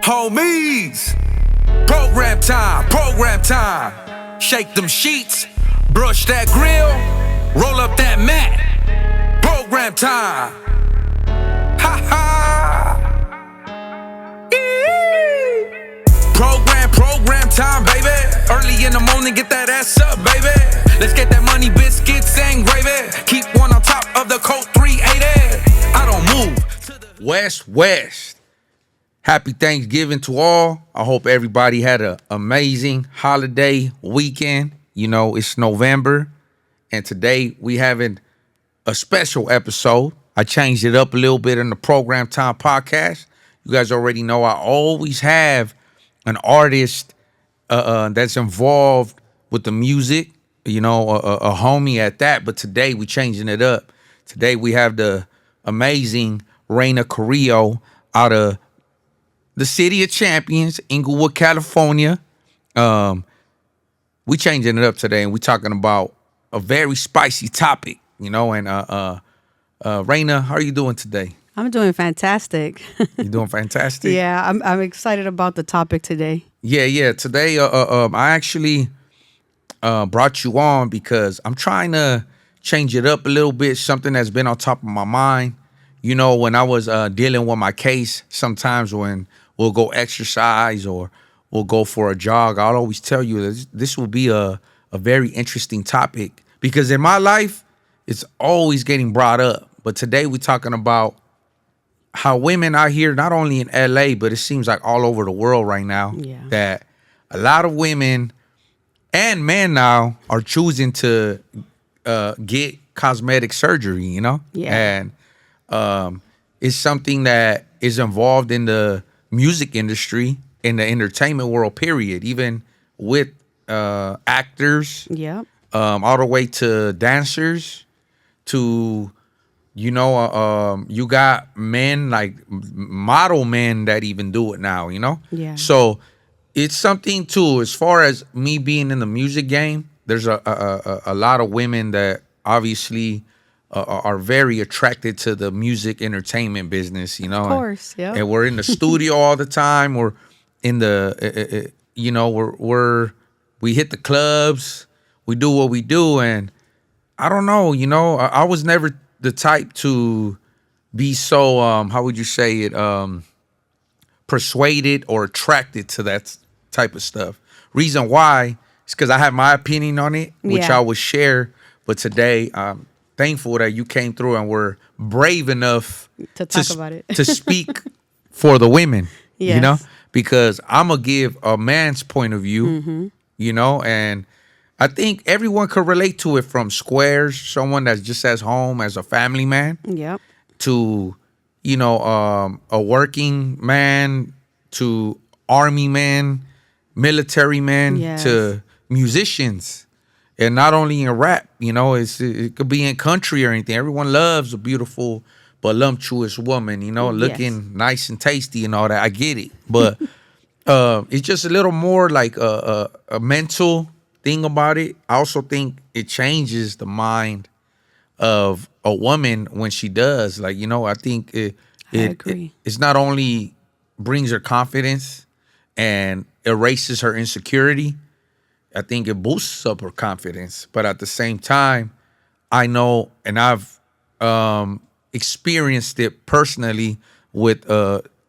Homies, program time, program time. Shake them sheets, brush that grill, roll up that mat. Program time. Ha ha. Program time, baby. Early in the morning, get that ass up, baby. Let's get that money, biscuits and gravy. Keep one on top of the Colt 380. I don't move. West. Happy Thanksgiving to all. I hope everybody had an amazing holiday weekend. You know, it's November, and today we having a special episode. I changed it up a little bit in the Program Time podcast. You guys already know I always have an artist that's involved with the music, you know, a homie at that. But today we changing it up. Today we have the amazing Reina Carrillo out of the City of Champions, Inglewood, California. We changing it up today, and we talking about a very spicy topic, you know. And Reina, how are you doing today? I'm doing fantastic. You doing fantastic? Yeah, I'm excited about the topic today. Yeah. Today, I actually brought you on because I'm trying to change it up a little bit. Something that's been on top of my mind. You know, when I was dealing with my case, sometimes when we'll go exercise or we'll go for a jog, I'll always tell you that this will be a very interesting topic because in my life, it's always getting brought up. But today we're talking about how women out here, not only in LA, but it seems like all over the world right now, that a lot of women and men now are choosing to get cosmetic surgery, you know? Yeah. And it's something that is involved in the music industry, in the entertainment world, period, even with actors, all the way to dancers, to... You know, you got men, like model men that even do it now, you know? Yeah. So it's something too, as far as me being in the music game, there's a lot of women that obviously are very attracted to the music entertainment business, you know? Of course, yeah. And we're in the studio all the time. We're in the, you know, we hit the clubs, we do what we do. And I don't know, you know, I was never the type to be so, how would you say it, persuaded or attracted to that type of stuff. Reason why is because I have my opinion on it, which I will share. But today, I'm thankful that you came through and were brave enough to talk about it, to speak for the women, yes. You know, because I'm going to give a man's point of view, you know, and I think everyone could relate to it, from squares, someone that's just as home as a family man, to, you know, a working man, to army man, military man, to musicians. And not only in rap, you know, it could be in country or anything. Everyone loves a beautiful, voluptuous woman, you know, looking nice and tasty and all that. I get it. But it's just a little more like a mental thing about it. I also think it changes the mind of a woman when she does. Like, you know, I think I agree. It's not only brings her confidence and erases her insecurity. I think it boosts up her confidence. But at the same time, I know, and I've experienced it personally with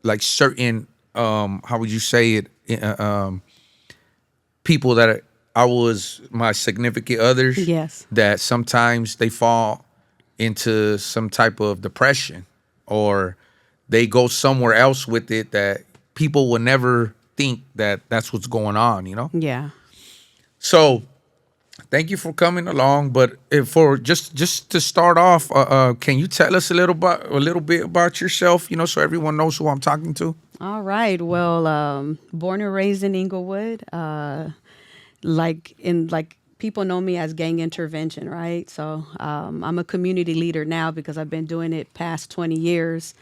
like certain how would you say it, people that I was my significant others, that sometimes they fall into some type of depression, or they go somewhere else with it that people will never think that that's what's going on, you know? Yeah. So thank you for coming along. But for just to start off, can you tell us a little bit about yourself, you know, so everyone knows who I'm talking to? All right. Well, born and raised in Inglewood, like people know me as gang intervention, right? So I'm a community leader now because I've been doing it past 20 years.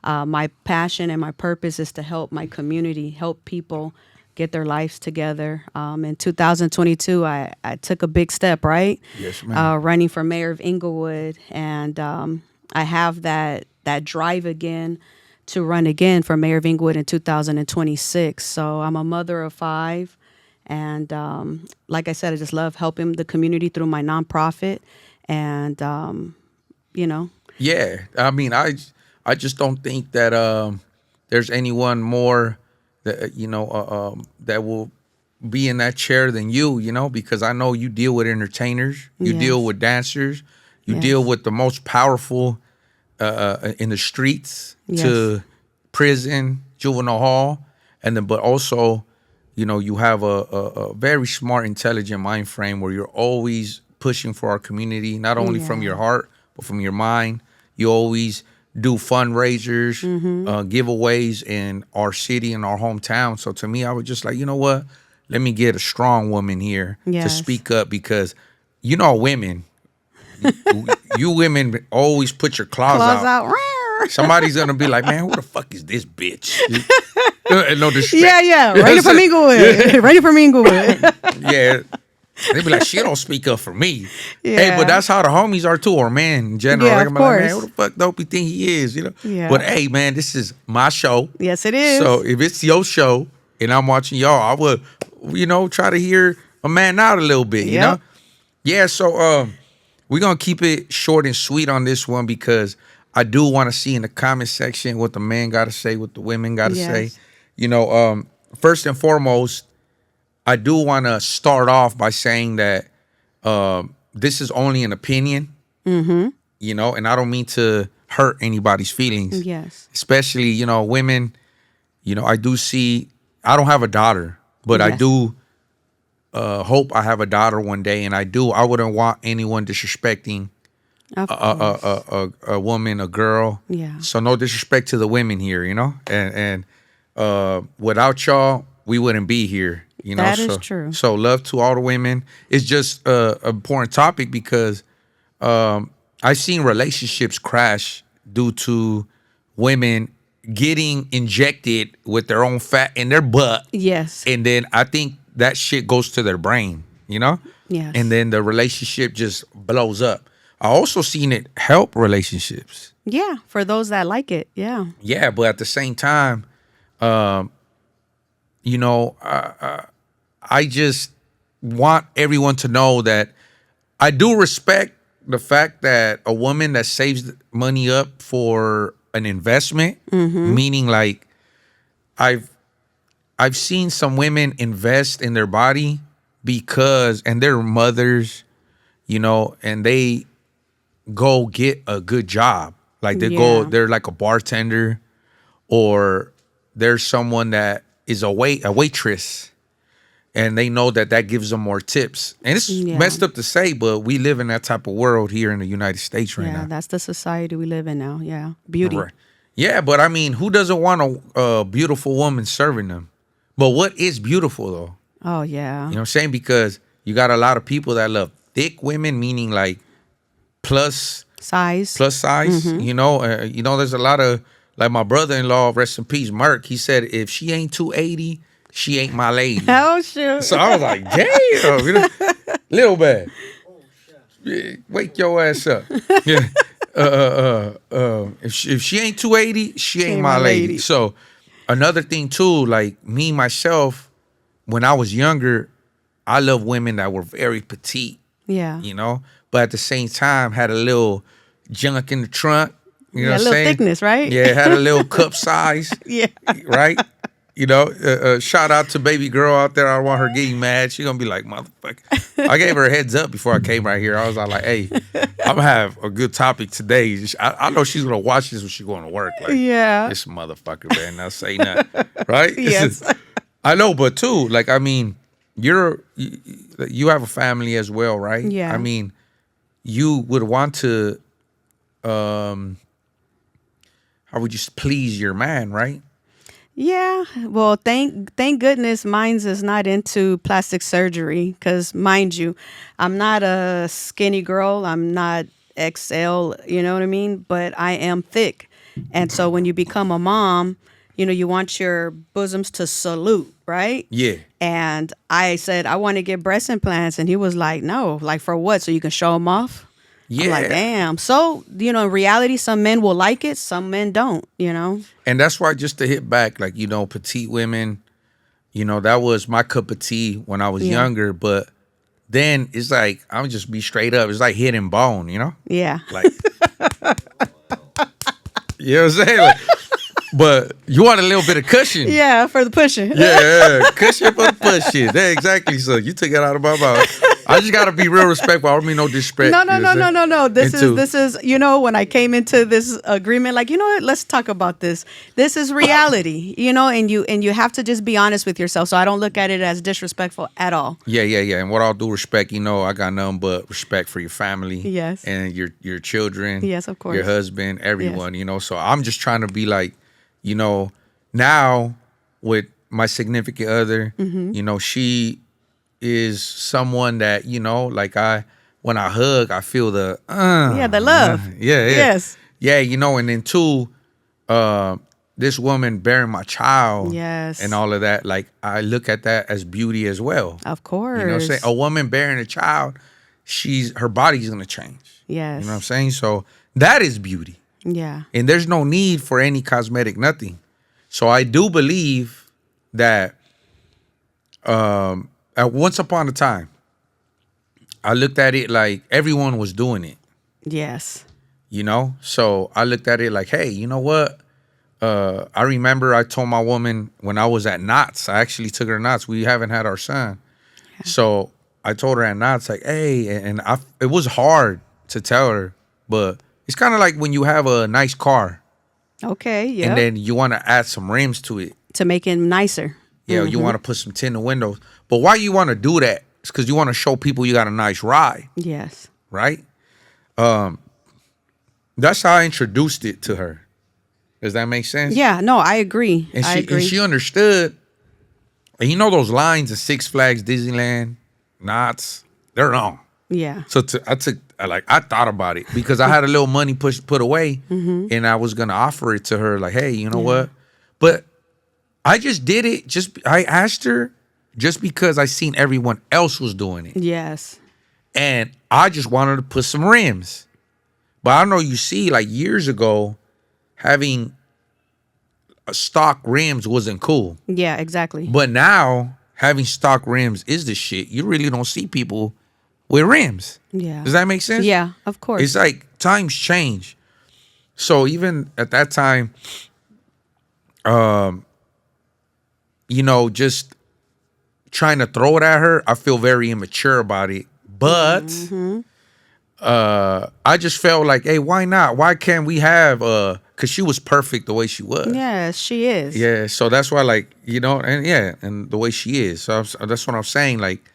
My passion and my purpose is to help my community, help people get their lives together. In 2022, I took a big step, right? Yes, ma'am. Running for mayor of Inglewood. And I have that drive again to run again for mayor of Inglewood in 2026. So I'm a mother of 5. And like I said, I just love helping the community through my nonprofit. And, you know. Yeah. I mean, I just don't think that there's anyone more that, that will be in that chair than you, because I know you deal with entertainers, you deal with dancers, you deal with the most powerful in the streets to prison, juvenile hall, and then but also, you have a very smart, intelligent mind frame where you're always pushing for our community, not only from your heart but from your mind. You always do fundraisers, giveaways in our city and our hometown. So to me, I was just like, you know what? Let me get a strong woman here to speak up because, women, you women always put your claws out. Somebody's gonna be like, man, who the fuck is this bitch? No disrespect. Yeah. Ready for Inglewood. Ready for Inglewood. Yeah. They be like, she don't speak up for me. Yeah. Hey, but that's how the homies are too, or man in general. Yeah, Like, of I'm like, course. man, who the fuck Dopey think he is, Yeah. But hey, man, this is my show. Yes, it is. So if it's your show and I'm watching y'all, I would, try to hear a man out a little bit, you know? Yeah, so we're going to keep it short and sweet on this one because I do want to see in the comment section what the men got to say, what the women got to say. First and foremost, I do want to start off by saying that this is only an opinion, and I don't mean to hurt anybody's feelings. Yes. Especially, women, I do see, I don't have a daughter, but I do hope I have a daughter one day. And I wouldn't want anyone disrespecting a woman, a girl. Yeah. So no disrespect to the women here, and without y'all, we wouldn't be here. That is true. So love to all the women. It's just an important topic because I've seen relationships crash due to women getting injected with their own fat in their butt. Yes. And then I think that shit goes to their brain, Yes. And then the relationship just blows up. I also seen it help relationships. Yeah, for those that like it. Yeah. Yeah, but at the same time, I just want everyone to know that I do respect the fact that a woman that saves money up for an investment, meaning like I've seen some women invest in their body and they're mothers, and they go get a good job. Like they're like a bartender or there's someone that is a waitress. And they know that gives them more tips. And it's messed up to say, but we live in that type of world here in the United States right now. Yeah, that's the society we live in now. Yeah, beauty. Right. Yeah, but I mean, who doesn't want a beautiful woman serving them? But what is beautiful, though? Oh, yeah. You know what I'm saying? Because you got a lot of people that love thick women, meaning like plus size. There's a lot of, like my brother-in-law, rest in peace, Merk, he said, if she ain't 280, she ain't my lady. Oh, shoot. So I was like, damn, little bad. Yeah, wake your ass up. Yeah. If she ain't 280, she ain't my lady. So another thing too, like me, myself, when I was younger, I love women that were very petite. Yeah. But at the same time had a little junk in the trunk. You know what I'm saying? A little thickness, right? Yeah, had a little cup size. Yeah. Right? Shout out to baby girl out there. I don't want her getting mad. She gonna be like, motherfucker. I gave her a heads up before I came right here. I was all like, hey, I'm gonna have a good topic today. I know she's gonna watch this when she's going to work. Like, this motherfucker, man, not say nothing. Right? Yes. I know, but too, like, I mean, you have a family as well, right? Yeah. I mean, you would want to how would you please your man, right? Yeah. Well, thank goodness mine's is not into plastic surgery because, mind you, I'm not a skinny girl. I'm not XL, you know what I mean? But I am thick. And so when you become a mom, you want your bosoms to salute, right? Yeah. And I said, I want to get breast implants. And he was like, no, like for what? So you can show them off? I'm like, Yeah. damn. So, in reality, some men will like it, some men don't, And that's why, just to hit back, like, petite women, that was my cup of tea when I was Yeah. younger. But then it's like, I'm just be straight up. It's like hitting bone, Yeah. Like, you know what I'm saying? Like, but you want a little bit of cushion. Yeah, for the pushing. Yeah, cushion for the pushing. Yeah, exactly. So you took it out of my mouth. I just gotta be real respectful. I don't mean no disrespect. No. This is when I came into this agreement, like, what, let's talk about this. This is reality, and you have to just be honest with yourself. So I don't look at it as disrespectful at all. Yeah. And what I'll do, respect, I got nothing but respect for your family. Yes. And your children. Yes, of course. Your husband, everyone, So I'm just trying to be like, now with my significant other, she is someone that, like when I hug, I feel the the love. Yeah. Yes. Yeah, and then two, this woman bearing my child. Yes. And all of that, like, I look at that as beauty as well. Of course. You know what I'm saying? A woman bearing a child, her body's gonna change. Yes. You know what I'm saying? So that is beauty. Yeah. And there's no need for any cosmetic, nothing. So I do believe that at once upon a time, I looked at it like everyone was doing it. Yes. So I looked at it like, hey, you know what? I remember I told my woman when I was at Knott's, I actually took her to Knott's. We haven't had our son. Yeah. So I told her at Knott's, like, hey, and it was hard to tell her, but it's kind of like when you have a nice car. Okay, yeah. And then you want to add some rims to it. To make it nicer. Yeah, you want to put some tinted windows. But why you want to do that? It's because you want to show people you got a nice ride. Yes. Right? That's how I introduced it to her. Does that make sense? Yeah, no, I agree. And she understood. And those lines of Six Flags, Disneyland, Knott's, they're long. Yeah. So I thought about it because I had a little money put away, and I was gonna offer it to her, like, hey, you know what? But I just did it. I asked her just because I seen everyone else was doing it. Yes. And I just wanted to put some rims. But I know you see, like, years ago, having stock rims wasn't cool. Yeah, exactly. But now having stock rims is the shit. You really don't see people with rims. Yeah. Does that make sense? Yeah, of course. It's like times change. So even at that time, just trying to throw it at her, I feel very immature about it. But I just felt like, hey, why not? Why can't we have because she was perfect the way she was. Yes, she is. Yeah, so that's why, like, and the way she is. So that's what I'm saying, like,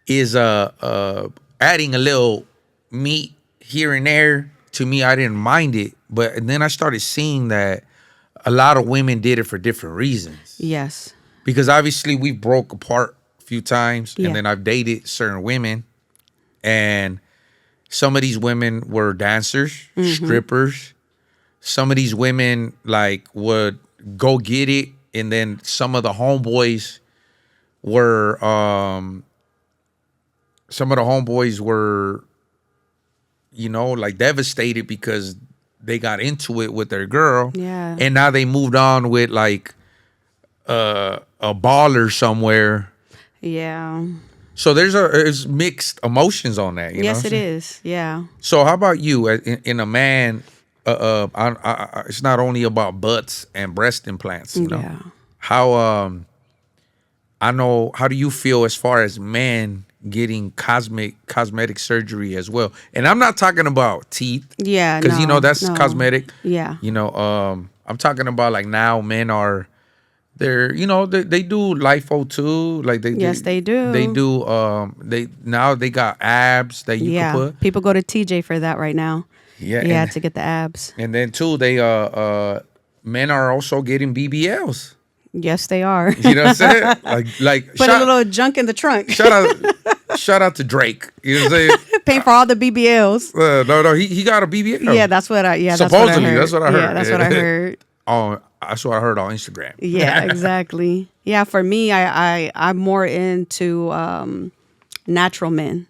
is adding a little meat here and there, to me, I didn't mind it. But then I started seeing that a lot of women did it for different reasons. Yes. Because obviously we broke apart a few times, Yeah. and then I've dated certain women, and some of these women were dancers, strippers. Some of these women, like, would go get it, and then some of the homeboys were like, devastated because they got into it with their girl. Yeah. And now they moved on with, like, a baller somewhere. Yeah. So there's mixed emotions on that. Yes, it is. Yeah. So how about you in a man? It's not only about butts and breast implants. Yeah. How how do you feel as far as men getting cosmetic surgery as well? And I'm not talking about teeth. Yeah. Because that's cosmetic. Yeah. I'm talking about, like, now men are. They do lipo too. Like they do. They do. They got abs that you can put. People go to TJ for that right now. Yeah. Yeah, to get the abs. And then too, they men are also getting BBLs. Yes, they are. You know what I'm saying? Like put a little junk in the trunk. Shout out to Drake. You know what I'm saying? Paying for all the BBLs. No, he got a BBL. Yeah, that's what I. Yeah, supposedly that's what I heard. That's what I heard. That's what I heard on Instagram. Yeah, exactly. Yeah, for me, I'm more into natural men.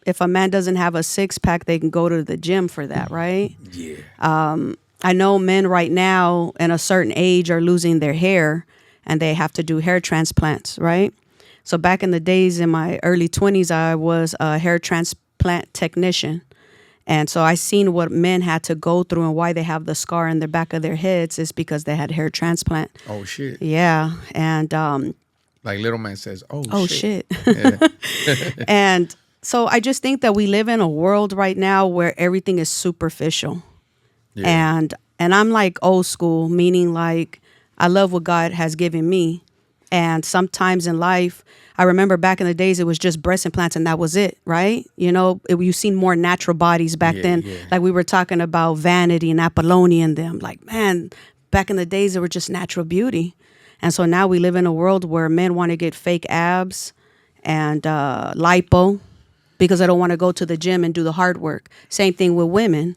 if a man doesn't have a six pack, they can go to the gym for that, right? Yeah. I know men right now in a certain age are losing their hair and they have to do hair transplants, right? So back in the days in my early 20s, I was a hair transplant technician. And so I seen what men had to go through and why they have the scar in the back of their heads is because they had hair transplant. Oh, shit. Yeah. And like Little Man says, oh shit. Yeah. And so I just think that we live in a world right now where everything is superficial. Yeah. And I'm like old school, meaning like I love what God has given me. And sometimes in life, I remember back in the days, it was just breast implants and that was it, right? You know, you've seen more natural bodies back then. Yeah. Like we were talking about Vanity and Apollonia and them. Like, man, back in the days, they were just natural beauty. And so now we live in a world where men want to get fake abs and lipo because they don't want to go to the gym and do the hard work. Same thing with women.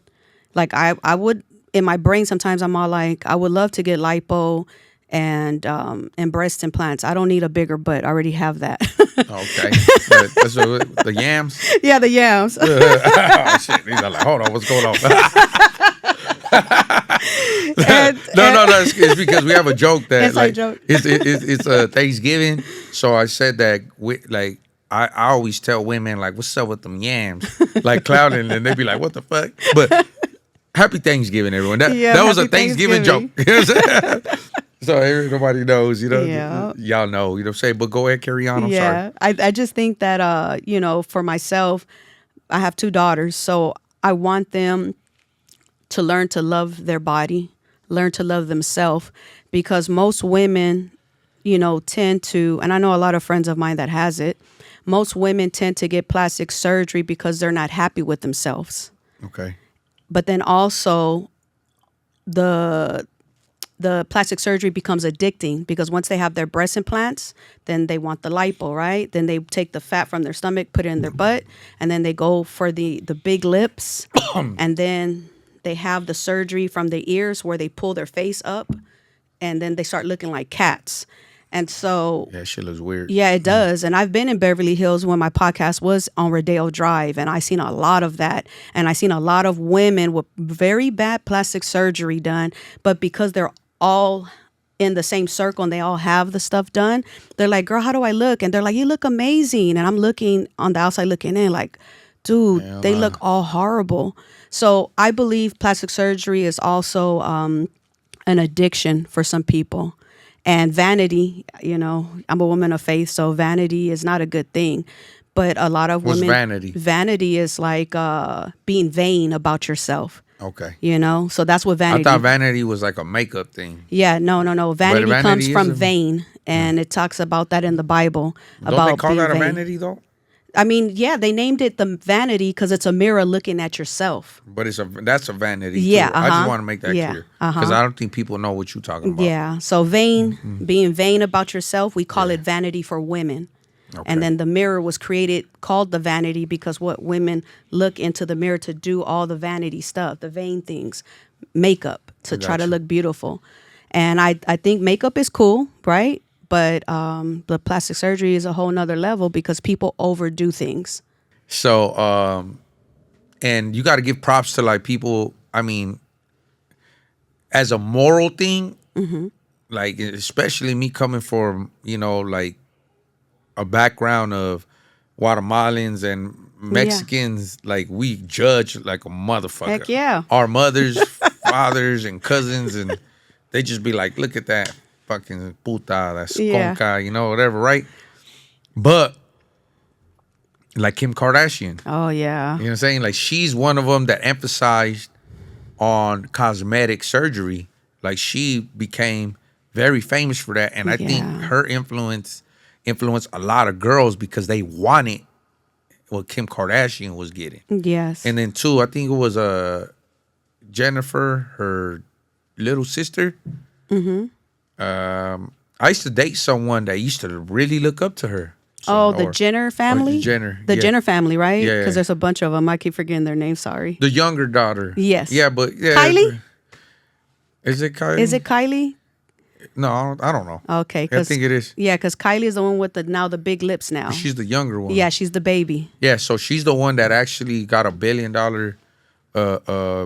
Like I would, in my brain, sometimes I'm all like, I would love to get lipo and breast implants. I don't need a bigger butt. I already have that. Okay. The yams? Yeah, the yams. Oh, shit. He's like, hold on, what's going on? No, it's because we have a joke that Inside joke. it's Thanksgiving. So I said that I always tell women like, what's up with them yams? Like clouding, and they be like, what the fuck? But happy Thanksgiving, everyone. That was a Thanksgiving joke. So everybody knows, you know. Yeah. Y'all know, you know what I'm saying? But go ahead, carry on. I'm sorry. I just think that, you know, for myself, I have 2 daughters. So I want them to learn to love their body, learn to love themselves, because most women, you know, tend to, and I know a lot of friends of mine that has it, most women tend to get plastic surgery because they're not happy with themselves. Okay. But then also the plastic surgery becomes addicting because once they have their breast implants, then they want the lipo, right? Then they take the fat from their stomach, put it in their butt, and then they go for the big lips. And then they have the surgery from the ears where they pull their face up, and then they start looking like cats. And so... yeah, shit looks weird. Yeah, it does. And I've been in Beverly Hills when my podcast was on Rodeo Drive, and I seen a lot of that. And I seen a lot of women with very bad plastic surgery done, but because they're all in the same circle and they all have the stuff done, they're like, girl, how do I look? And they're like, you look amazing. And I'm looking on the outside looking in like, dude, they look all horrible. So I believe plastic surgery is also an addiction for some people. And vanity, you know, I'm a woman of faith, so vanity is not a good thing. But a lot of women... What's vanity? Vanity is like being vain about yourself. Okay. You know, so that's what vanity... I thought vanity was like a makeup thing. Yeah, no. Vanity comes from vain, and it talks about that in the Bible. Don't they call that a vanity, though? I mean, yeah, they named it the vanity because it's a mirror looking at yourself. But that's a vanity, yeah, too. I just want to make that clear. Because I don't think people know what you're talking about. Yeah, so vain, being vain about yourself, we call it vanity for women. Okay. And then the mirror was called the vanity because what women look into the mirror to do all the vanity stuff, the vain things, makeup, to try to look beautiful. And I think makeup is cool, right? But the plastic surgery is a whole nother level because people overdo things. So, and you got to give props to like people, I mean, as a moral thing, like especially me coming from, you know, like a background of Guatemalans and Mexicans, like we judge like a motherfucker. Heck yeah. Our mothers, fathers, and cousins, and they just be like, look at that fucking puta, that's conca, you know, whatever, right? But like Kim Kardashian. Oh, yeah. You know what I'm saying? Like she's one of them that emphasized on cosmetic surgery. Like she became very famous for that. And I think her influenced a lot of girls because they wanted what Kim Kardashian was getting. Yes. And then 2, I think it was Jennifer, her little sister. I used to date someone that used to really look up to her. The Jenner family? The Jenner family, right? Yeah. Because there's a bunch of them. I keep forgetting their names, sorry. The younger daughter. Yes. Yeah, but... yeah, Kylie? Is it Kylie? Is it Kylie? No, I don't know. Okay, I think it is. Yeah, because Kylie is the one with the big lips now. She's the younger one. Yeah, she's the baby. Yeah, so she's the one that actually got $1 billion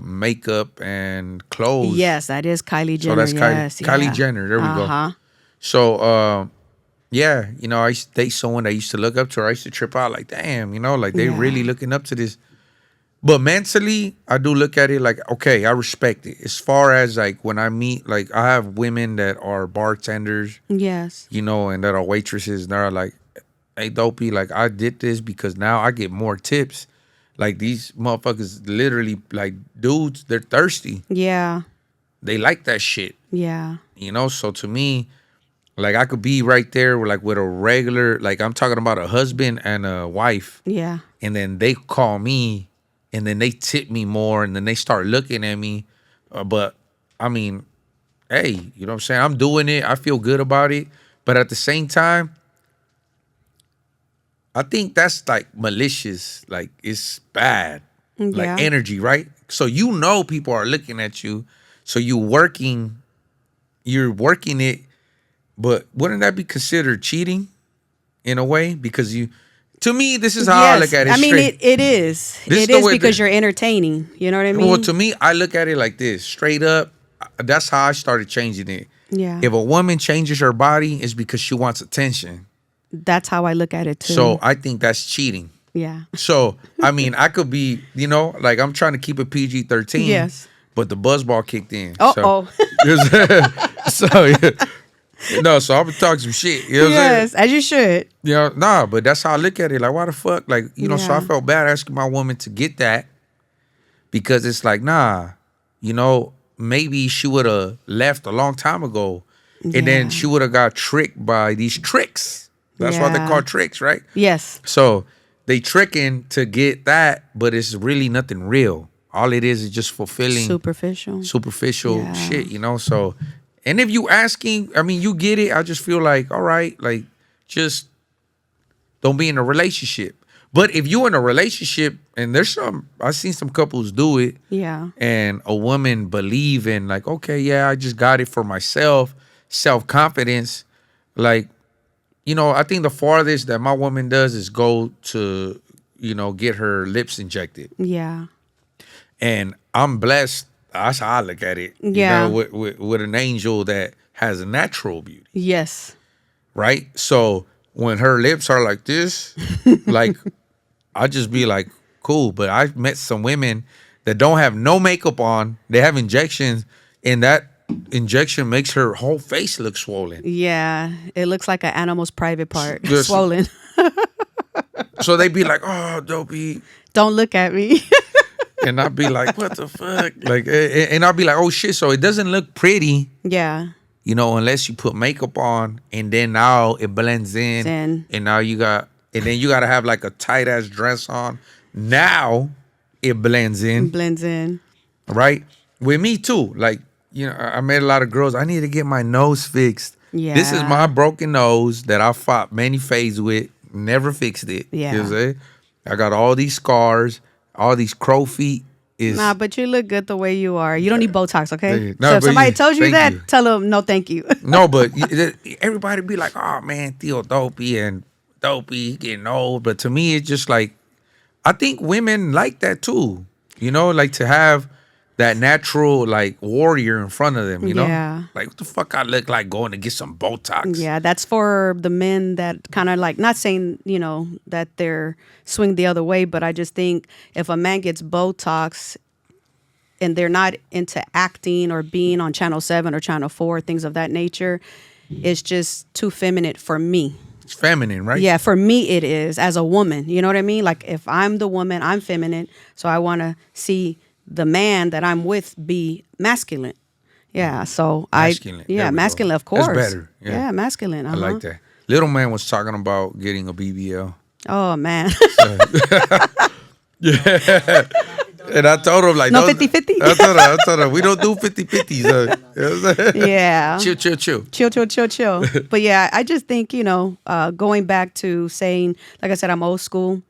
makeup and clothes. Yes, that is Kylie Jenner. So that's Kylie yeah. Jenner. There we go. So yeah, you know, I used to date someone that I used to look up to her. I used to trip out like, damn, you know, like they really looking up to this. But mentally, I do look at it like, okay, I respect it. As far as like when I meet, like I have women that are bartenders. Yes. You know, and that are waitresses. And they're like, hey, Dopey, like I did this because now I get more tips. Like these motherfuckers literally like dudes, they're thirsty. Yeah. They like that shit. Yeah. You know, so to me, like I could be right there with like with a regular, like I'm talking about a husband and a wife. Yeah. And then they call me and then they tip me more and then they start looking at me. But I mean, hey, you know what I'm saying? I'm doing it. I feel good about it. But at the same time, I think that's like malicious. Like it's bad. Like energy, right? So you know people are looking at you. So you're working it. But wouldn't that be considered cheating in a way? Because to me, this is how I look at it. I mean, it is. It is because you're entertaining. You know what I mean? Well, to me, I look at it like this. Straight up, that's how I started changing it. Yeah. If a woman changes her body, it's because she wants attention. That's how I look at it too. So I think that's cheating. Yeah. So, I mean, I could be, you know, like I'm trying to keep it PG-13. Yes. But the buzzball kicked in. Oh. So, yeah. No, so I'm gonna talk some shit. You know what I'm saying? As you should. You know, nah, but that's how I look at it. Like, why the fuck? Like, you know, so I felt bad asking my woman to get that because it's like, nah, you know, maybe she would have left a long time ago and then she would have got tricked by these tricks. That's why they're called tricks, right? Yes. So they tricking to get that, but it's really nothing real. All it is just fulfilling superficial shit, you know? So, and if you asking, I mean, you get it. I just feel like, all right, like, just don't be in a relationship. But if you in a relationship, and I've seen some couples do it. Yeah. And a woman believe in like, okay, yeah, I just got it for myself, self-confidence. Like, you know, I think the farthest that my woman does is go to, you know, get her lips injected. Yeah. And I'm blessed. That's how I look at it. Yeah. You know, with an angel that has a natural beauty. Yes. Right? So when her lips are like this, like, I just be like, cool. But I've met some women that don't have no makeup on. They have injections, and that injection makes her whole face look swollen. Yeah. It looks like an animal's private part. Swollen. So they be like, oh, Dopey. Don't look at me. And I'd be like, what the fuck? Like, and I'd be like, oh shit. So it doesn't look pretty. Yeah. You know, unless you put makeup on, and then now it blends in. And now and then you gotta have like a tight ass dress on. Now it blends in. Right? With me too. Like, you know, I met a lot of girls. I need to get my nose fixed. Yeah. This is my broken nose that I fought many fades with. Never fixed it. Yeah. You know what I'm saying? I got all these scars. All these crow feet is... Nah, but you look good the way you are. You don't need Botox, okay? No, so if somebody told you that, tell them, no, thank you. No, but everybody be like, oh, man, Theo Dopey and Dopey getting old. But to me, it's just like, I think women like that too. You know, like to have that natural, like, warrior in front of them, you know? Yeah. Like, what the fuck I look like going to get some Botox? Yeah, that's for the men that kind of like, not saying, you know, that they're swing the other way, but I just think if a man gets Botox and they're not into acting or being on Channel 7 or Channel 4, things of that nature, it's just too feminine for me. It's feminine, right? Yeah, for me it is, as a woman. You know what I mean? Like, if I'm the woman, I'm feminine, so I want to see the man that I'm with be masculine. Yeah, so masculine. Masculine, of course. That's better. Yeah, masculine. I like that. Little man was talking about getting a BBL. Oh, man. Yeah. And I told him, like, no 50-50? I told her, we don't do 50-50s. You know yeah. Chill. But yeah, I just think, you know, going back to saying, like I said, I'm old school.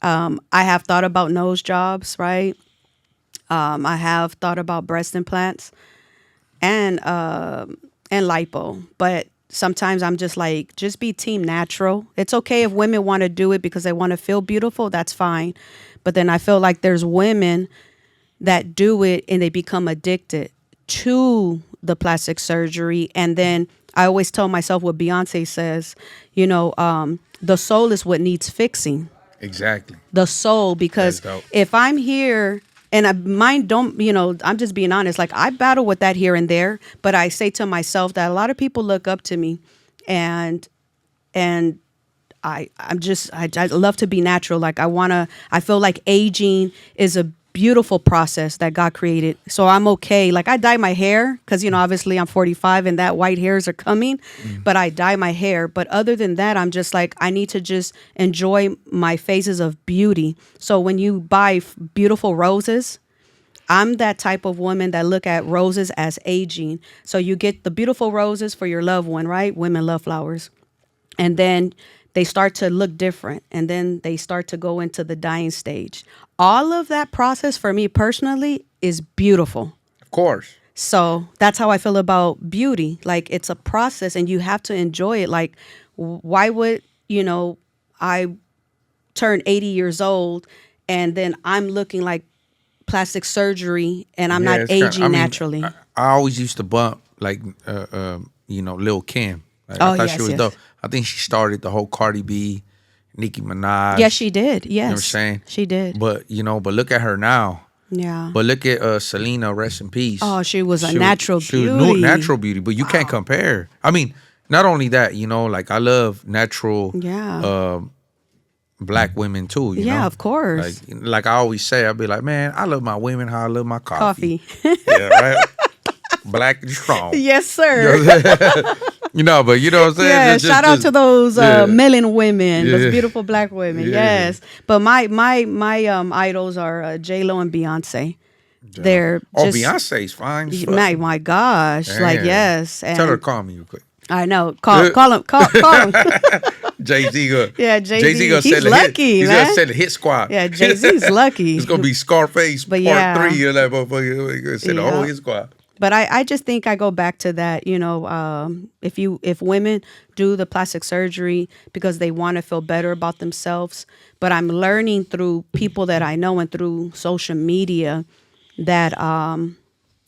I have thought about nose jobs, right? I have thought about breast implants and and lipo. But sometimes I'm just like, just be team natural. It's okay if women want to do it because they want to feel beautiful. That's fine. But then I feel like there's women that do it and they become addicted to the plastic surgery. And then I always tell myself what Beyonce says, the soul is what needs fixing. Exactly. The soul, because if I'm here and mine don't, I'm just being honest, like I battle with that here and there, but I say to myself that a lot of people look up to me and I love to be natural. Like I feel like aging is a beautiful process that God created. So I'm okay. Like I dye my hair because, obviously I'm 45 and that white hairs are coming, but I dye my hair. But other than that, I'm just like, I need to just enjoy my phases of beauty. So when you buy beautiful roses, I'm that type of woman that look at roses as aging. So you get the beautiful roses for your loved one, right? Women love flowers. And then they start to look different. And then they start to go into the dying stage. All of that process for me personally is beautiful. Of course. So that's how I feel about beauty. Like it's a process and you have to enjoy it. Like why would, I turn 80 years old and then I'm looking like plastic surgery and I'm not aging naturally. I always used to bump like, Lil' Kim. Like, I thought she was dope. I think she started the whole Cardi B, Nicki Minaj. Yes, she did. Yes. You know what I'm saying? She did. But, but look at her now. Yeah. But look at Selena, rest in peace. Oh, she was a natural beauty. She was natural beauty, but you can't compare. I mean, not only that, like I love natural black women too. You know? Of course. Like I always say, I'll be like, man, I love my women how I love my coffee. Yeah, right? Black and strong. Yes, sir. But you know what I'm saying? Yeah, shout out to those melon women, those beautiful black women. Yeah. Yes. But my idols are J-Lo and Beyonce. They're just, Beyonce's fine. My gosh. Damn. Like, yes. And tell her to call me real quick. I know. Call him. Call him. Jay-Z. Yeah, Jay-Z. Gonna he's lucky, He's man. gonna send a hit squad. Yeah, Jay-Z's lucky. It's gonna be Scarface part 3 of that motherfucker. Send a whole hit squad. But I just think I go back to that, if women do the plastic surgery because they want to feel better about themselves, but I'm learning through people that I know and through social media that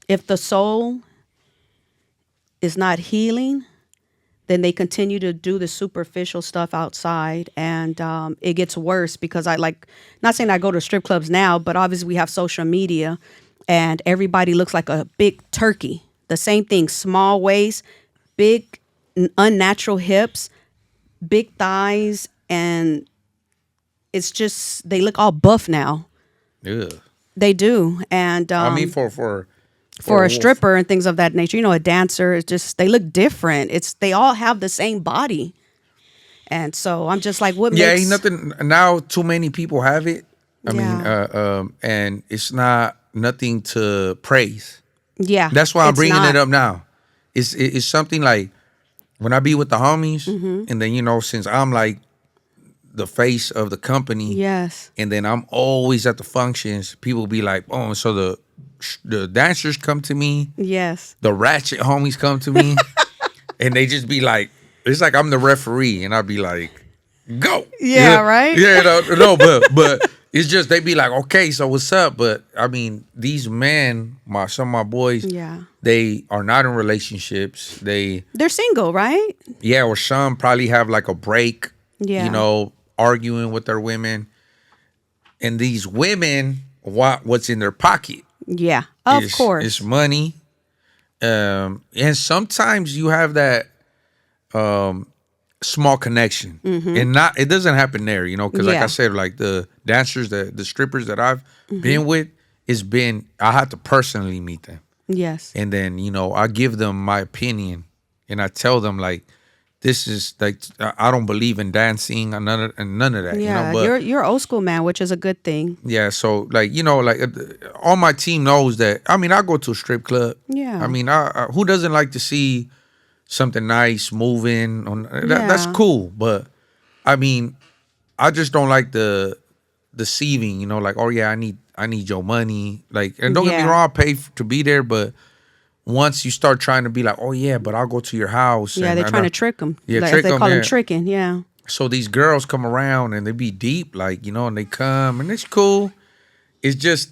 if the soul is not healing, then they continue to do the superficial stuff outside, and it gets worse because not saying I go to strip clubs now, but obviously we have social media. And everybody looks like a big turkey. The same thing, small waist, big unnatural hips, big thighs, and it's just they look all buff now. Yeah, they do. And I mean, for a stripper and things of that nature, a dancer, it's just they look different. They all have the same body, and so I'm just like, what? Yeah, ain't nothing now. Too many people have it. I mean, and it's not nothing to praise. Yeah, that's why I'm bringing it up now. It's something like when I be with the homies, and then since I'm like the face of the company, yes, and then I'm always at the functions, people be like, oh, so the dancers come to me, yes, the ratchet homies come to me, and they just be like, it's like I'm the referee, and I'd be like, go, yeah, right, yeah, no, but. It's just they be like, okay, so what's up? But I mean, these men, some of my boys, they are not in relationships. They're single, right? Yeah, or some probably have like a break. Yeah, arguing with their women, and these women want what's in their pocket. Yeah, of course, it's money, and sometimes you have that. Small connection, and it doesn't happen there, because like I said, like the dancers, the strippers that I've been with, I had to personally meet them. Yes, and then I give them my opinion, and I tell them like, this is like I don't believe in dancing and none of that. Yeah, but you're old school, man, which is a good thing. Yeah, so like all my team knows that. I mean, I go to a strip club. Yeah, I mean, who doesn't like to see something nice moving on that's cool, but I mean, I just don't like the deceiving, like, oh yeah, I need your money, like, and don't get me wrong, I'll pay to be there, but once you start trying to be like, oh yeah, but I'll go to your house. Yeah, and they're trying to trick them. Yeah, like, trick they them. call Yeah. them tricking. Yeah. So these girls come around and they be deep, like, and they come and it's cool. It's just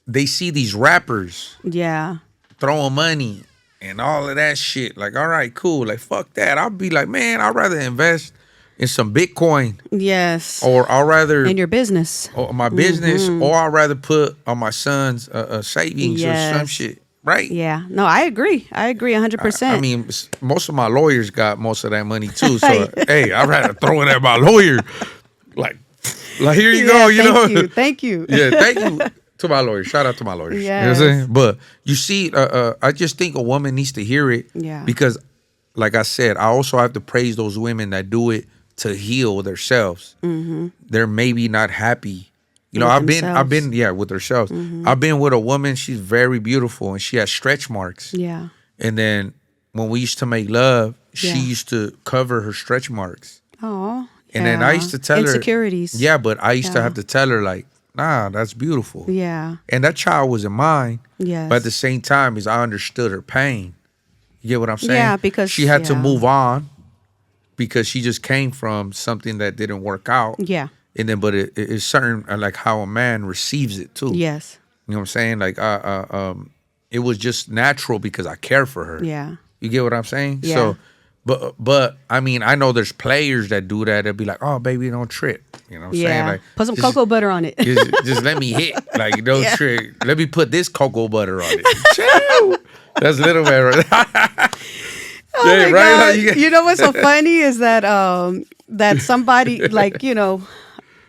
they see these rappers Yeah. throwing money and all of that shit. Like, all right, cool. Like, fuck that. I'll be like, man, I'd rather invest in some Bitcoin. Yes. Or I'll rather in your business. Or my business, or I'd rather put on my son's savings or some shit. Right? Yeah. No, I agree. 100%. I mean, most of my lawyers got most of that money too. So, hey, I'd rather throw it at my lawyer. Like here you go. Thank you. Yeah, thank you to my lawyers. Shout out to my lawyers. Yes. You know what I'm saying? But you see, I just think a woman needs to hear it. Yeah. Because, like I said, I also have to praise those women that do it to heal themselves. Mm-hmm. They're maybe not happy. I've been with themselves. Mm-hmm. I've been with a woman, she's very beautiful and she has stretch marks. Yeah. And then when we used to make love, she used to cover her stretch marks. Oh. And then I used to tell her insecurities. Yeah, but I used to have to tell her like, nah, that's beautiful. Yeah. And that child wasn't mine. Yes. But at the same time, I understood her pain. You get what I'm saying? Yeah, because she had to move on because she just came from something that didn't work out. Yeah. And then, but it's certain like how a man receives it too. Yes. You know what I'm saying? Like, it was just natural because I care for her. Yeah. You get what I'm saying? Yeah. So, but I mean, I know there's players that do that. They'll be like, oh, baby, don't trip. You know what I'm saying? Like, put some cocoa butter on it. just let me hit. Like, don't trip. Let me put this cocoa butter on it. Chill. That's little man right there. Oh yeah, right. Like, you know what's so funny is that that somebody like,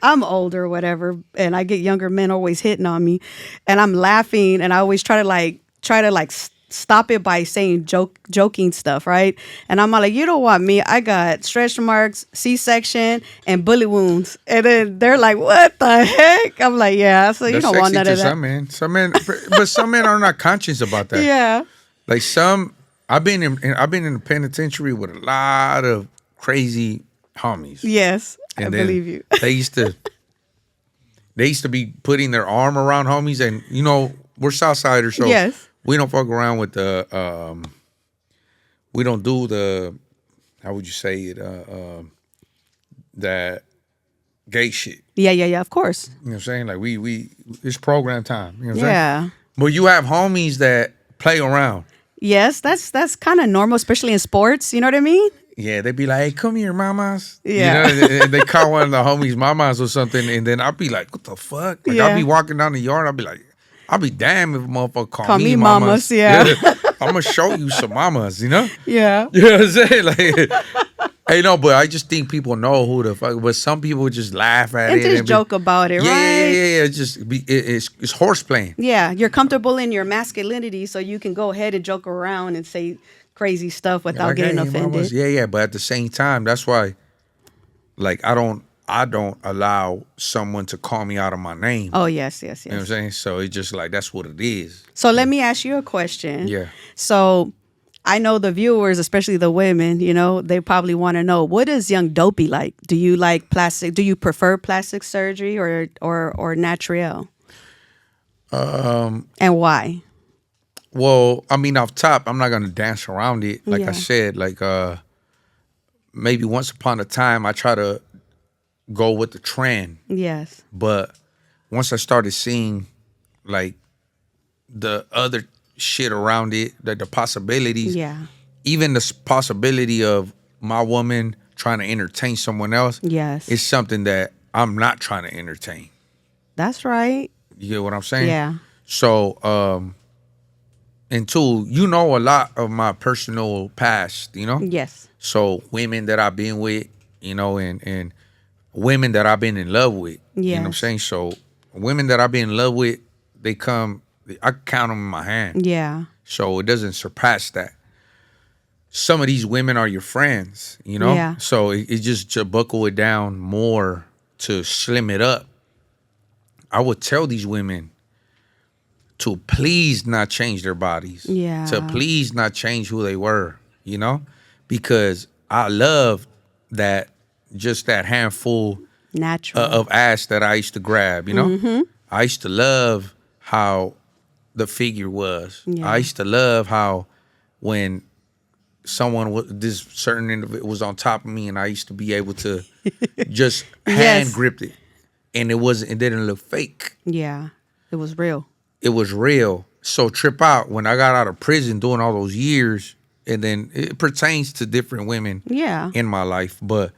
I'm older or whatever, and I get younger men always hitting on me, and I'm laughing, and I always try to stop it by saying joking stuff, right? And I'm like, you don't want me. I got stretch marks, C-section, and bullet wounds, and then they're like, what the heck? I'm like, yeah. So you don't want none of that. Some men, but some men are not conscious about that. Yeah. Like I've been in the penitentiary with a lot of crazy homies. Yes, and I believe you. They used to be putting their arm around homies, and we're Southsiders, so yes. We don't fuck around with the we don't do the, how would you say it, that gay shit. Yeah, of course. You know what I'm saying? Like we it's program time. You know what I'm saying? Yeah. But you have homies that play around. Yes, that's kind of normal, especially in sports. You know what I mean? Yeah, they be like, hey, come here, mamas. Yeah. They call one of the homies mamas or something, and then I'll be like, what the fuck? Like, I'll be walking down the yard, I'll be like, I'll be damned if a motherfucker call me mamas. Yeah. I'm going to show you some mamas, Yeah. You know what I'm saying? Like, hey, no, but I just think people know who the fuck, but some people just laugh at and it. Just joke about it, right? Yeah. It's horseplay. Yeah, you're comfortable in your masculinity, so you can go ahead and joke around and say crazy stuff without getting offended. Mamas. Yeah, but at the same time, that's why, like, I don't allow someone to call me out of my name. Oh, yes. You know what I'm saying? So it's just like, that's what it is. So let me ask you a question. Yeah. So I know the viewers, especially the women, they probably want to know, what is young Dopey like? Do you like plastic? Do you prefer plastic surgery or natural? And why? Well, I mean, off top, I'm not going to dance around it. Like I said, like maybe once upon a time, I try to go with the trend. Yes. But once I started seeing like the other shit around it, the possibilities, even the possibility of my woman trying to entertain someone else, is something that I'm not trying to entertain. That's right. You get what I'm saying? Yeah. So, and two, a lot of my personal past, Yes. So women that I've been with, and women that I've been in love with. You know what I'm saying? So women that I've been in love with, I count them in my hand. Yeah. So it doesn't surpass that. Some of these women are your friends, Yeah. So it just to buckle it down more, to slim it up. I would tell these women to please not change their bodies. Yeah. To please not change who they were, because I love that, just that handful natural of ass that I used to grab, Mm-hmm. I used to love how the figure was. Yeah. I used to love how when someone was this certain individual was on top of me, and I used to be able to just hand Yes. grip it, and it didn't look fake. Yeah. It was real. It was real. So trip out when I got out of prison doing all those years, and then it pertains to different women Yeah. in my life, but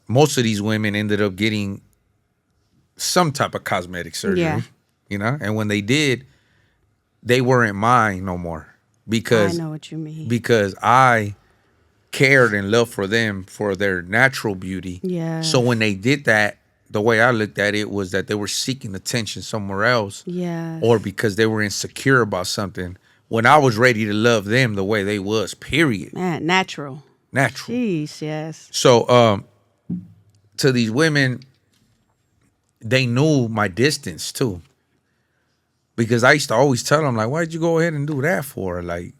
most of these women ended up getting some type of cosmetic surgery, Yeah. you know, and when they did, they weren't mine no more I because know what you mean. I cared and loved for them for their natural beauty. Yes. So when they did that, the way I looked at it was that they were seeking attention somewhere else, Yes. or because they were insecure about something. When I was ready to love them the way they was, period, Man, natural. natural. Jeez, yes. So to these women, they knew my distance too, because I used to always tell them like, "Why'd you go ahead and do that for? Like,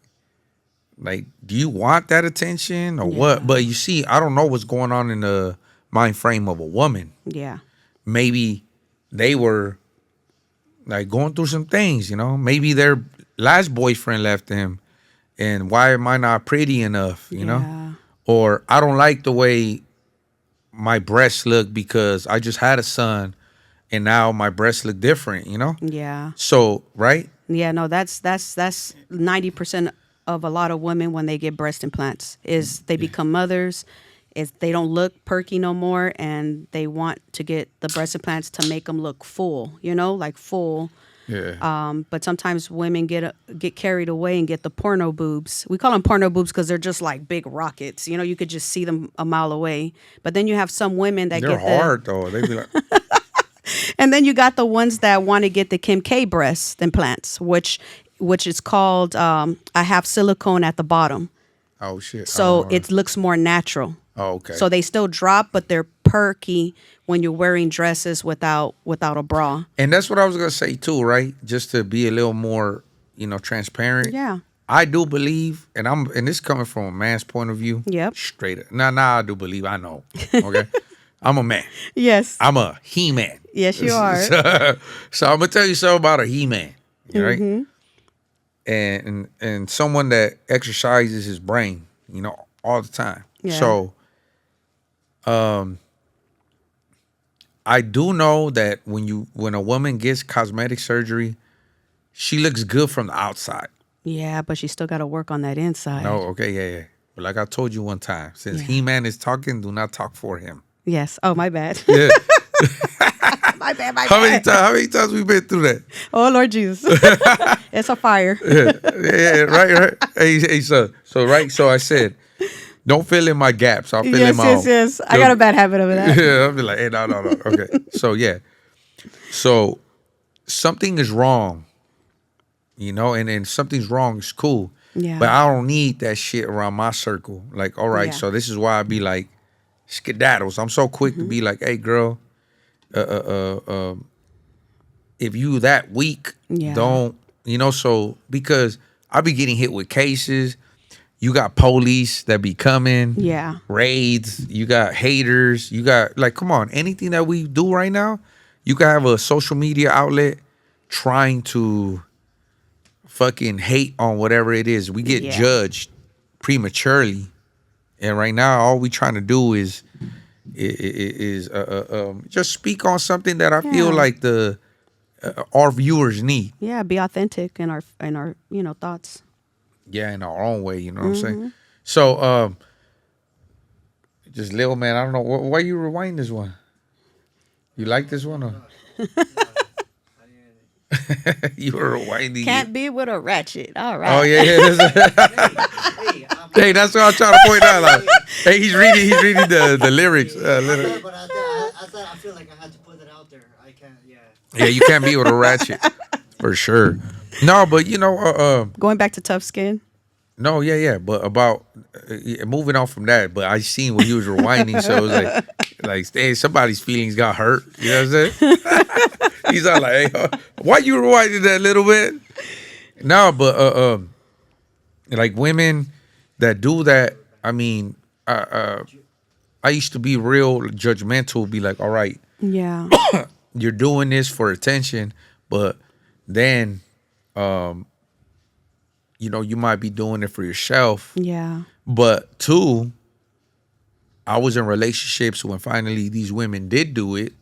do you want that attention or what?" But you see, I don't know what's going on in the mind frame of a woman. Yeah. Maybe they were like going through some things, you know. Maybe their last boyfriend left them, and why am I not pretty enough, you know? Yeah. Or I don't like the way my breasts look because I just had a son, and now my breasts look different, you know? Yeah. So, right? Yeah, no, that's 90% of a lot of women when they get breast implants is they become mothers, is they don't look perky no more, and they want to get the breast implants to make them look full, like full. Yeah. But sometimes women get carried away and get the porno boobs. We call them porno boobs because they're just like big rockets. You could just see them a mile away. But then you have some women that They're get hard though. They be like, and then you got the ones that want to get the Kim K breast implants, which is called I have silicone at the bottom, oh shit. so it looks more natural. Oh, okay. So they still drop, but they're perky when you're wearing dresses without a bra. And that's what I was gonna say too, right? Just to be a little more, transparent. Yeah. I do believe, and this coming from a man's point of view. Yep. Straight up. Nah, I do believe. I know. Okay. I'm a man. Yes. I'm a he-man. Yes, you are. So I'm gonna tell you something about a he-man, right? Mm-hmm. And someone that exercises his brain, all the time. Yeah. So, I do know that when a woman gets cosmetic surgery, she looks good from the outside. Yeah, but she still got to work on that inside. No, okay, yeah. But like I told you one time, since Yeah. He-Man is talking, do not talk for him. Yes. Oh, my bad. Yeah. My bad. How many times we been through that? Oh, Lord Jesus. It's a fire. Yeah, right. Hey, so right. So I said, don't fill in my gaps. I'll fill in my own. Yes. I got a bad habit of that. Yeah, I'll be like, hey, no. Okay. So yeah. So something is wrong, and something's wrong is cool. Yeah. But I don't need that shit around my circle. Like, all right, Yeah. so this is why I be like skedaddles. I'm so quick to be like, hey, girl, if you that weak, Yeah. don't, so because I be getting hit with cases. You got police that be coming, Yeah. raids, you got haters, you got like, come on, anything that we do right now, you can have a social media outlet trying to fucking hate on whatever it is. We get Yeah. judged prematurely, and right now all we trying to do is just speak on something that I feel Yeah. like our viewers need. Yeah, be authentic in our thoughts. Yeah, in our own way, you know what I'm saying? So, just little man, I don't know why you rewind this one. You like this one or? You were rewinding. Can't be with a ratchet. All right. Oh yeah. Hey, that's what I'm trying to point out. Like, hey, he's reading the lyrics. But I feel like I had to put it out there. I can't. Yeah. Yeah, you can't be with a ratchet for sure. No, but Going back to tough skin. no, yeah. But about moving on from that, but I seen when he was rewinding, so it was like, hey, somebody's feelings got hurt. You know what I'm saying? He's all like, hey, why you rewinding that little bit? No, but like women that do that. I mean, I used to be real judgmental. Be like, all right, Yeah. you're doing this for attention, but then you know, you might be doing it for yourself. Yeah. But two, I was in relationships when finally these women did do it.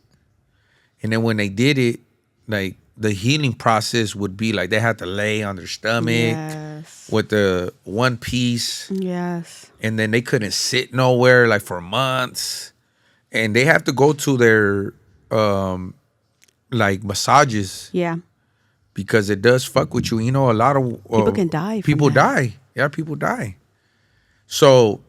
And then when they did it, like the healing process would be like they had to lay on their stomach Yes. with the one piece. Yes. And then they couldn't sit nowhere like for months. And they have to go to their like massages. Yeah. Because it does fuck with you. You know, a lot of People can die. People die. Yeah, people die. So,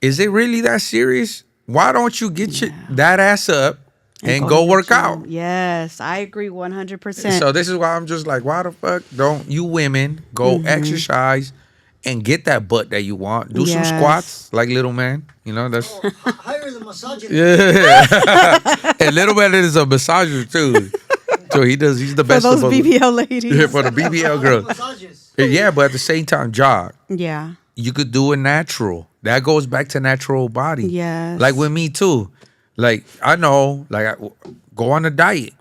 is it really that serious? Why don't you get that ass up and go work out? Yes, I agree 100%. So this is why I'm just like, why the fuck don't you women go exercise and get that butt that you want? Do some squats like Little Man. You know, that's hire the massager. Yeah. And Little Man is a massager too. So he's the best for those of BBL ladies. Yeah, for the BBL girls. Yeah, but at the same time, jog. Yeah. You could do it natural. That goes back to natural body. Yes. Like with me too. Like I know, like go on a diet.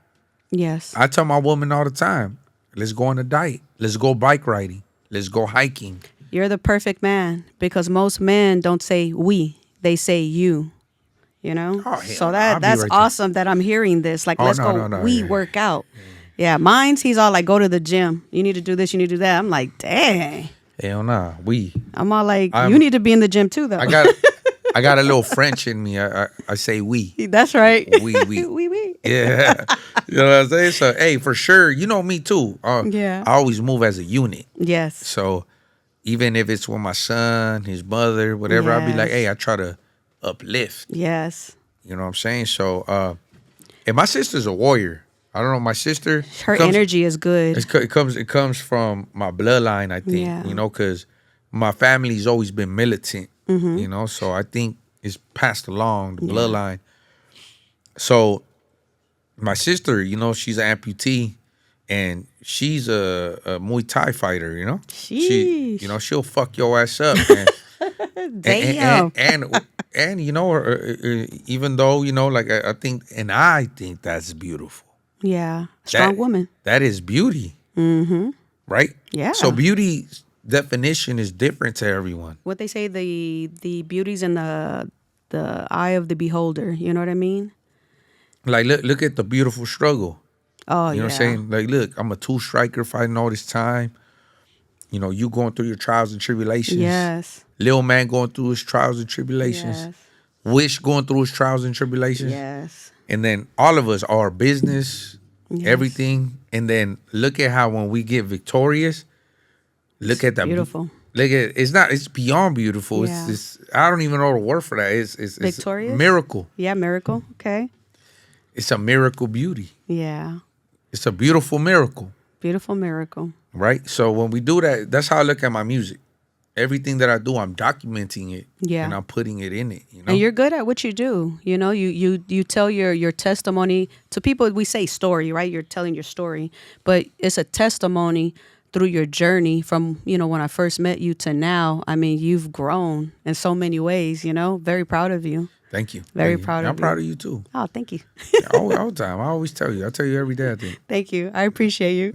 Yes. I tell my woman all the time, let's go on a diet. Let's go bike riding. Let's go hiking. You're the perfect man because most men don't say we, they say you. You know? Oh, so that's right awesome that I'm hearing this. Like, let's go, we work out. Yeah, mine's, he's all like, go to the gym. You need to do this, you need to do that. I'm like, dang. Hell nah, I'm all like, you need to be in the gym too, though. I got a little French in me. I say we. That's right. We. We. Yeah. You know what I'm saying? So, hey, for sure, you know me too. Yeah. I always move as a unit. Yes. So, even if it's with my son, his mother, whatever, I'll be like, hey, I try to uplift. Yes. You know what I'm saying? So, and my sister's a warrior. I don't know, my sister. Her energy is good. It comes from my bloodline, I think. Yeah. You know, because my family's always been militant. You know, so I think it's passed along the bloodline. So, my sister, you know, she's an amputee, and she's a Muay Thai fighter. You know, Sheesh. she'll fuck your ass up. Damn. And you know, even though like I think that's beautiful. Yeah, strong woman. That is beauty. Right. Yeah. So beauty's definition is different to everyone. What they say, the beauty's in the eye of the beholder. You know what I mean? Like look at the beautiful struggle. Oh, you know what I'm saying? Like, look, I'm a 2-striker fighting all this time. You know, you going through your trials and tribulations. Yes. Lil Man going through his trials and tribulations. Yes. Wish going through his trials and tribulations. Yes. And then all of us, our business, everything. And then look at how when we get victorious, look at that. Beautiful. Look at it's beyond beautiful. Yeah. It's I don't even know the word for that. It's victorious? Miracle. Yeah, miracle. Okay. It's a miracle beauty. Yeah. It's a beautiful miracle. Beautiful miracle. Right? So when we do that, that's how I look at my music. Everything that I do, I'm documenting it. Yeah. And I'm putting it in it. You know? And you're good at what you do. You know, you tell your testimony to people. We say story, right? You're telling your story. But it's a testimony through your journey from, when I first met you to now. I mean, you've grown in so many ways, Very proud of you. Thank you. Very proud of you. I'm proud of you too. Oh, thank you. all the time. I always tell you. I tell you every day, I think. Thank you. I appreciate you.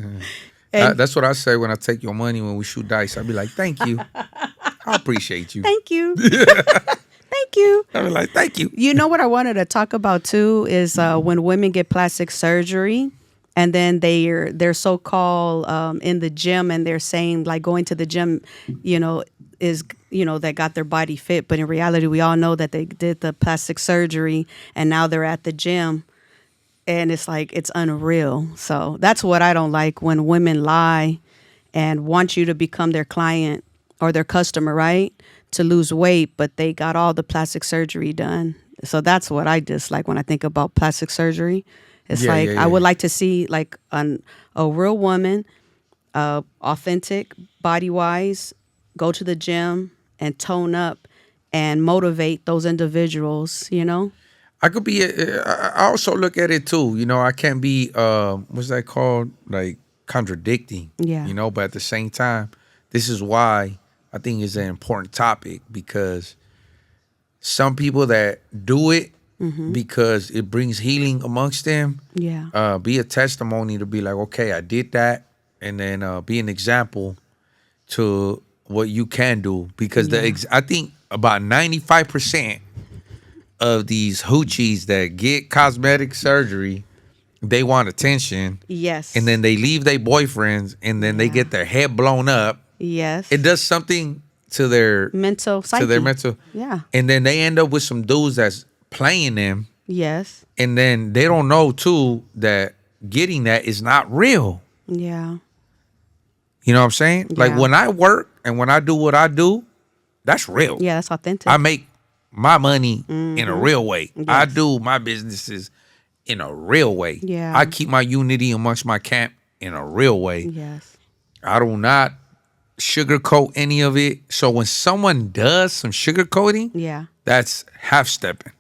That's what I say when I take your money when we shoot dice. I be like, thank you. I appreciate you. Thank you. Thank you. I be like, thank you. You know what I wanted to talk about too is when women get plastic surgery and then they're so-called in the gym and they're saying like going to the gym, is, that got their body fit. But in reality, we all know that they did the plastic surgery and now they're at the gym. And it's like, it's unreal. So that's what I don't like, when women lie and want you to become their client or their customer, right? To lose weight, but they got all the plastic surgery done. So that's what I dislike when I think about plastic surgery. It's I would like to see like a real woman, authentic, body-wise, go to the gym and tone up and motivate those individuals, I could be. I also look at it too. I can't be. What's that called? Like contradicting. Yeah. But at the same time, this is why I think it's an important topic, because some people that do it because it brings healing amongst them. Yeah. Be a testimony to be like, okay, I did that, and then be an example to what you can do. Because I think about 95% of these hoochies that get cosmetic surgery, they want attention. Yes. And then they leave their boyfriends, and then they get their head blown up. Yes. It does something to their mental psyche. To their mental. Yeah. And then they end up with some dudes that's playing them. Yes. And then they don't know too that getting that is not real. Yeah. You know what I'm saying? Yeah. Like when I work and when I do what I do, that's real. Yeah, that's authentic. I make my money in a real way. Yes. I do my businesses in a real way. Yeah. I keep my unity amongst my camp in a real way. Yes. I do not sugarcoat any of it. So when someone does some sugarcoating, that's half stepping.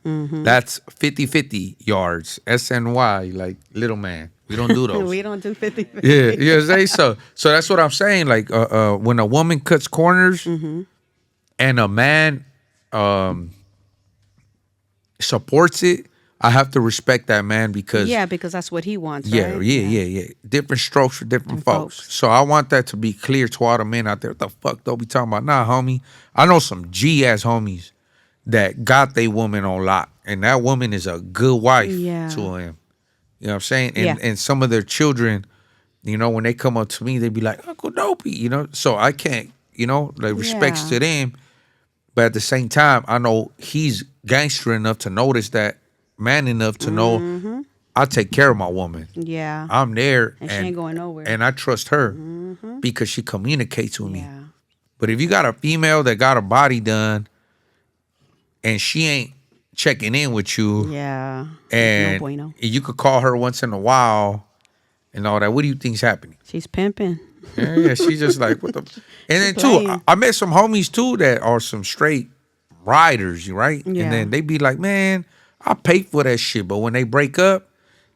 That's 50-50 yards, SNY, like little man. We don't do those. We don't do 50-50. Yeah, you know what I'm saying? So that's what I'm saying. Like when a woman cuts corners and a man supports it, I have to respect that man because because that's what he wants. Yeah, right? yeah. Different strokes for different folks. So I want that to be clear to all the men out there. What the fuck don't be talking about? Nah, homie. I know some G ass homies that got they woman on lock, and that woman is a good wife to him. You know what I'm saying? And some of their children, you know, when they come up to me, they be like, Uncle Dopey, you know. So I can't, you know, like respects to them. But at the same time, I know he's gangster enough to notice that, man enough to know I take care of my woman. Yeah. I'm there. And she ain't going nowhere. And I trust her because she communicates with me. But if you got a female that got a body done and she ain't checking in with you, and no bueno. You could call her once in a while and all that, what do you think's happening? She's pimping. Yeah, she's just like, what the... And then too, I met some homies too that are some straight riders, right? Yeah. And then they be like, man, I pay for that shit. But when they break up,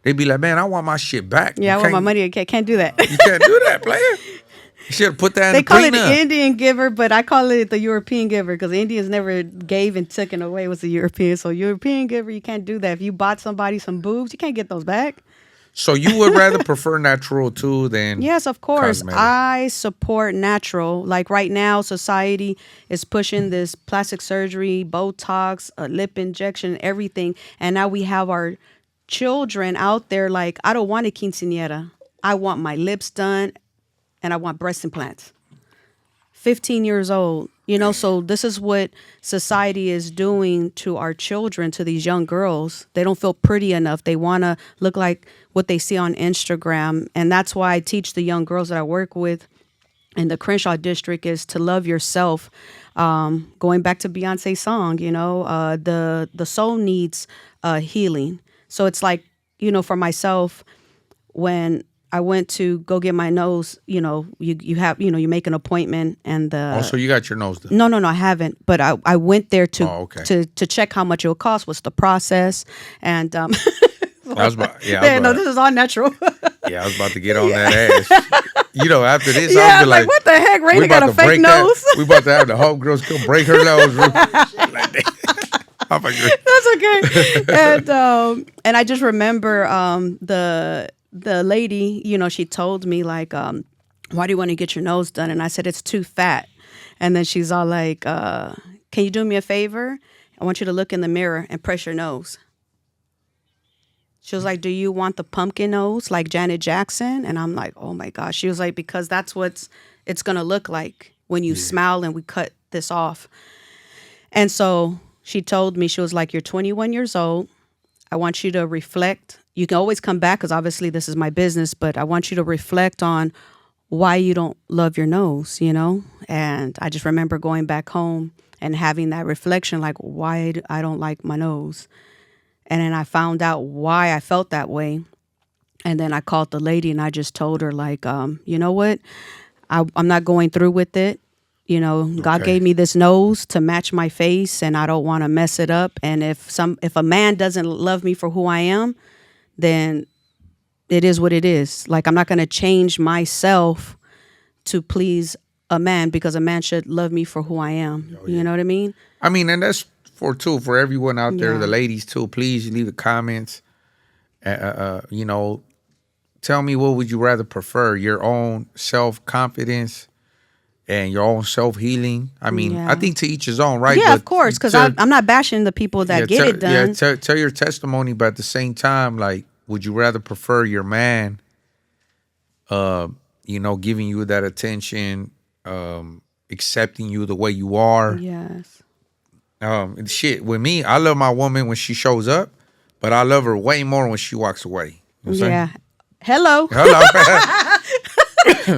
they be like, man, I want my shit back. Yeah, I want my money. I can't do that. You can't do that, player. You should have put that in the They call it prenup. the Indian giver, but I call it the European giver because the Indians never gave and took away. It was the European. So European giver, you can't do that. If you bought somebody some boobs, you can't get those back. So you would rather prefer natural too than Yes, of course. cosmetic. I support natural. Like right now, society is pushing this plastic surgery, Botox, lip injection, everything. And now we have our children out there like, I don't want a quinceañera. I want my lips done and I want breast implants. 15 years old, you know, so this is what society is doing to our children, to these young girls. They don't feel pretty enough. They want to look like what they see on Instagram. And that's why I teach the young girls that I work with in the Crenshaw district is to love yourself. Going back to Beyonce's song, you know, the soul needs healing. So it's like, you know, for myself, when I went to go get my nose, you know, you have, you know, you make an appointment and so you got your nose done? No, I haven't. But I went there to to check how much it would cost, what's the process. And I was about, this is all natural. Yeah, I was about to get on that ass. You know, after this, Yeah, I'll be like, what the heck? Raina got a fake nose. We about to have the homegirls come break her nose. Like that. I'm like, that's okay. And I just remember the lady, you know, she told me like, why do you want to get your nose done? And I said, it's too fat. And then she's all like, can you do me a favor? I want you to look in the mirror and press your nose. She was like, do you want the pumpkin nose like Janet Jackson? And I'm like, oh my gosh. She was like, because that's what it's going to look like when you smile and we cut this off. And so she told me, she was like, you're 21 years old. I want you to reflect. You can always come back because obviously this is my business, but I want you to reflect on why you don't love your nose, you know? And I just remember going back home and having that reflection, like why I don't like my nose. And then I found out why I felt that way. And then I called the lady and I just told her like, you know what? I'm not going through with it. You know, God gave me this nose to match my face and I don't want to mess it up. And if a man doesn't love me for who I am, then it is what it is. Like, I'm not going to change myself to please a man because a man should love me for who I am. You know what I mean? I mean, and that's for everyone out there, the ladies too. Please leave the comments. You know, tell me, what would you rather prefer? Your own self-confidence and your own self-healing? I mean, I think to each his own, right? Yeah, but of course, because I'm not bashing the people that get it done. Yeah, tell your testimony, but at the same time, like, would you rather prefer your man, giving you that attention, accepting you the way you are? Yes. Shit, with me, I love my woman when she shows up, but I love her way more when she walks away. You know what I'm saying? Hello. That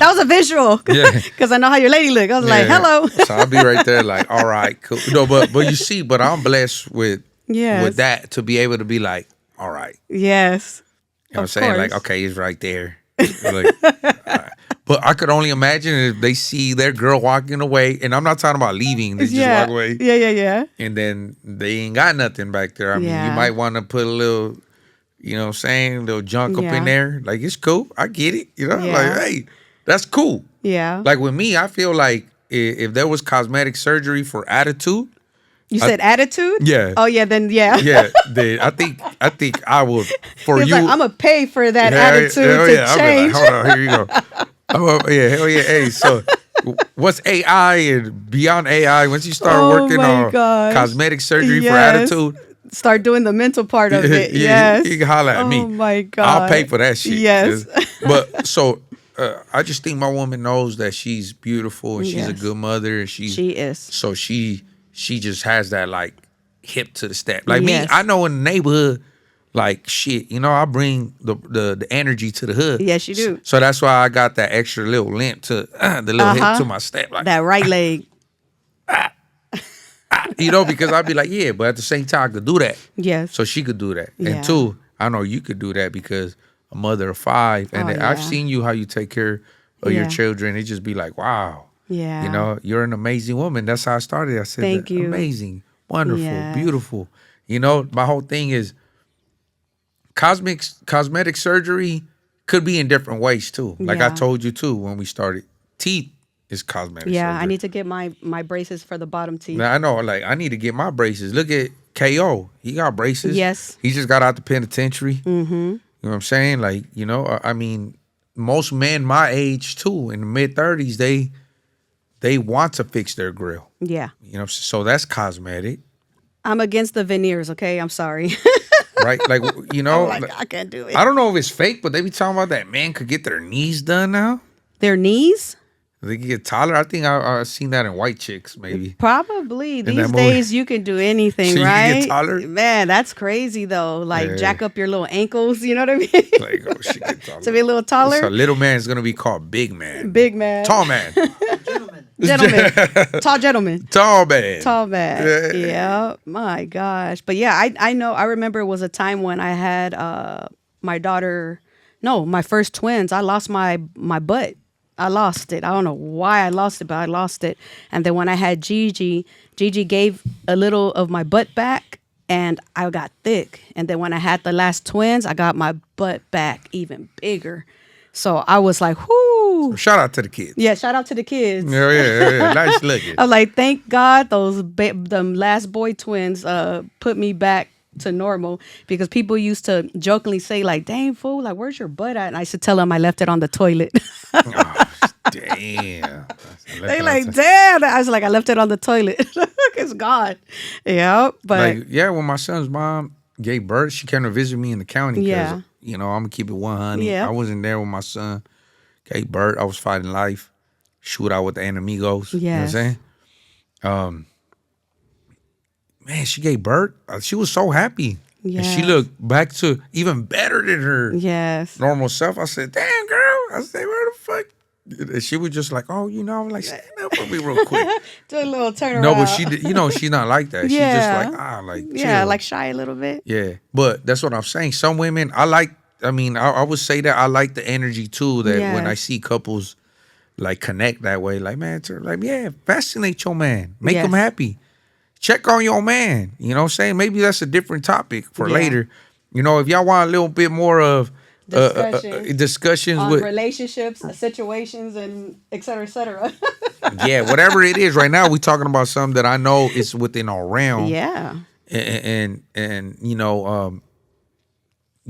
was a visual. Yeah. Because I know how your lady look. I was like, hello. So I'll be right there like, all right, cool. No, but you see, but I'm blessed with that to be able to be like, all right. Yes. You know what I'm saying? Like, okay, it's right there. Like, all right. But I could only imagine if they see their girl walking away, and I'm not talking about leaving, they just walk away. Yeah. And then they ain't got nothing back there. I mean, you might want to put a little, you know what I'm saying, little junk up in there. Like, it's cool. I get it. You know, like, hey, that's cool. Yeah. Like with me, I feel like if there was cosmetic surgery for attitude. You said attitude? Yeah. Oh yeah, then yeah. Yeah. Then I think I would for you. Like, I'm gonna pay for that attitude to change. Like, hold on, here you go. Hell yeah. Hey, so what's AI and beyond AI? Once you start working on cosmetic surgery for attitude, start doing the mental part of it. Yes. You can holler at me. Oh my God. I'll pay for that shit. Yes. But so I just think my woman knows that she's beautiful and she's a good mother and she is. So she just has that like hip to the step. Like me, I know in the neighborhood, like shit, I bring the energy to the hood. Yes, you do. So that's why I got that extra little limp to the little hip to my step. Like that right leg. Because I'd be like, yeah, but at the same time I could do that. Yes. So she could do that. And two, I know you could do that because a mother of 5. And I've seen you how you take care of your children. It just be like, wow. Yeah. You're an amazing woman. That's how I started. I said, thank you. Amazing, wonderful, beautiful. My whole thing is cosmetic surgery could be in different ways too. Like I told you too when we started. Teeth is cosmetic surgery. I need to get my braces for the bottom teeth. Now, I know, like I need to get my braces. Look at KO. He got braces. Yes. He just got out the penitentiary. Mm-hmm. You know what I'm saying? Like, I mean, most men my age too, in the mid-30s, they want to fix their grill. Yeah. So that's cosmetic. I'm against the veneers, okay? I'm sorry. Right? Like, I'm like, I can't do it. I don't know if it's fake, but they be talking about that men could get their knees done now. Their knees? They can get taller. I think I've seen that in white chicks, maybe. Probably. These days, you can do anything, so right? You can get taller? Man, that's crazy, though. Like, jack up your little ankles, you know what I mean? Like, oh, she get taller. To be a little taller? So little man is going to be called big man. Big man. Tall man. Gentleman. Tall gentleman. Tall man. Tall man. Yeah. My gosh. But yeah, I know. I remember it was a time when I had my first twins. I lost my butt. I lost it. I don't know why I lost it, but I lost it. And then when I had Gigi gave a little of my butt back and I got thick. And then when I had the last twins, I got my butt back even bigger. So I was like, whoo. Shout out to the kids. Yeah, shout out to the kids. Yeah. Nice looking. I was like, thank God those them last boy twins put me back to normal, because people used to jokingly say like, dang fool, like where's your butt at? And I used to tell them I left it on the toilet. Oh, damn. They like, damn. I was like, I left it on the toilet. It's gone. Yeah. But when my son's mom gave birth, she came to visit me in the county. Yeah. I'm gonna keep it 100. Yeah. I wasn't there when my son gave birth. I was fighting life, shoot out with the enemigos. Yes. You know what I'm saying? Man, she gave birth. She was so happy. Yes. And she looked back to even better than her normal self. I said, damn, girl. I said, where the fuck? And she was just like, oh, I'm like, stand up for me real quick. Do a little turnaround. No, but she did, she's not like that. She's just like, chill. Like shy a little bit. Yeah. But that's what I'm saying. Some women, I would say that I like the energy too, that when I see couples like connect that way, like, man, fascinate your man. Make him happy. Check on your man. You know what I'm saying? Maybe that's a different topic for later. If y'all want a little bit more of discussions on with relationships, situations, and et cetera, et cetera. Yeah, whatever it is. Right now, we're talking about something that I know is within our realm. Yeah. And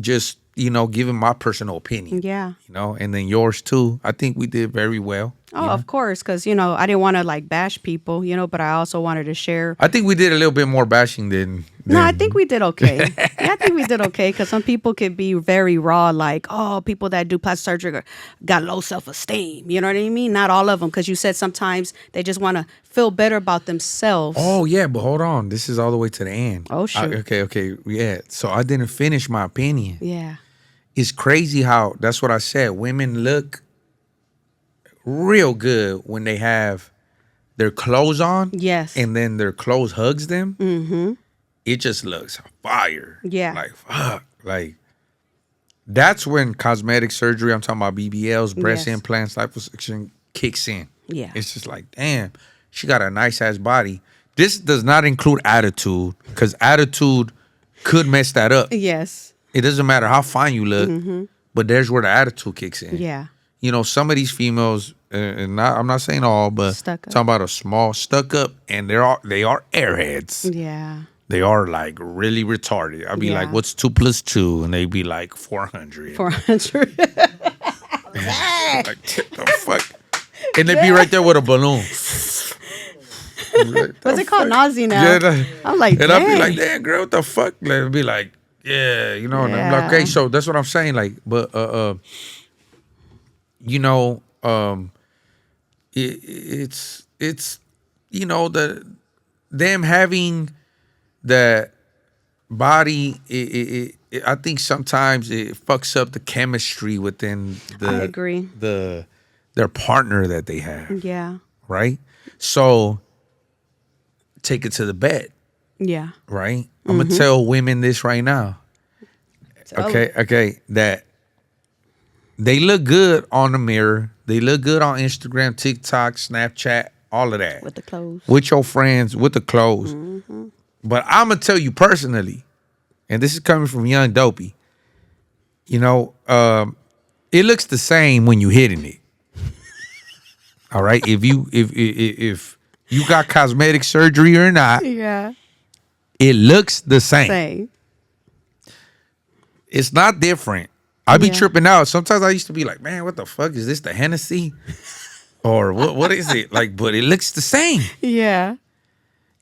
just, giving my personal opinion. Yeah. And then yours too. I think we did very well. Oh, of course, because I didn't want to like bash people, but I also wanted to share. I think we did a little bit more bashing than. No, I think we did okay. Yeah, I think we did okay because some people could be very raw, like, oh, people that do plastic surgery got low self-esteem. You know what I mean? Not all of them, because you said sometimes they just want to feel better about themselves. Oh, yeah, but hold on. This is all the way to the end. Oh, shoot. Okay, yeah. So I didn't finish my opinion. Yeah. It's crazy how, that's what I said, women look real good when they have their clothes on. Yes. And then their clothes hugs them. Mm-hmm. It just looks fire. Yeah. Like, fuck. Like, that's when cosmetic surgery, I'm talking about BBLs, breast implants, liposuction, kicks in. Yeah. It's just like, damn, she got a nice-ass body. This does not include attitude, because attitude could mess that up. Yes. It doesn't matter how fine you look, but there's where the attitude kicks in. Yeah. Some of these females, and I'm not saying all, but Stuck up. talking about a small stuck up, and they are airheads. Yeah. They are like really retarded. I'd be like, what's 2 + 2? And they'd be like 400. 400. Like, what the fuck? And they'd be right there with a balloon. Like, What's it called? Nausea now. Yeah, I'm like, and dang. I'd be like, damn, girl, what the fuck? Like, I'd be like, yeah, and I'm like, okay, so that's what I'm saying. Like, but it's them having that body, I think sometimes it fucks up the chemistry within I agree. their partner that they have. Yeah. Right? So take it to the bed. Yeah. Right? I'm gonna tell women this right now. Okay, that they look good on the mirror. They look good on Instagram, TikTok, Snapchat, all of that. With the clothes. With your friends, with the clothes. But I'm going to tell you personally, and this is coming from young Dopey, it looks the same when you hitting it. All right? If you got cosmetic surgery or not, Yeah. it looks the same. Same. It's not different. I be tripping out. Sometimes I used to be like, man, what the fuck? Is this the Hennessy? Or what is it? Like, but it looks the same. Yeah.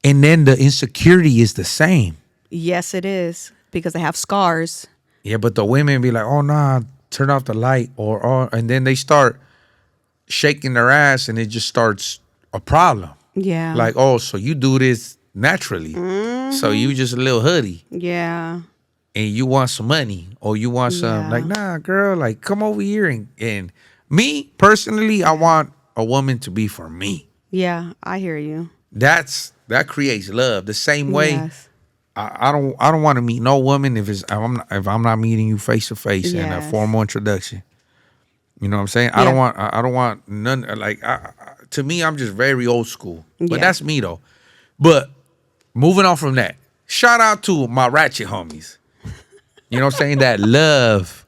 And then the insecurity is the same. Yes, it is. Because they have scars. Yeah, but the women be like, oh, nah, turn off the light. And then they start shaking their ass and it just starts a problem. Yeah. Like, oh, so you do this naturally. So you just a little hoodie. Yeah. And you want some money or you want some, like, nah, girl, like, come over here. And me, personally, I want a woman to be for me. Yeah, I hear you. That creates love. The same way, Yes. I don't want to meet no woman if I'm not meeting you face to face in a formal introduction. You know what I'm saying? Yeah. I don't want none. Like, to me, I'm just very old school. But that's me though. But moving on from that, shout out to my ratchet homies. You know what I'm saying? That love.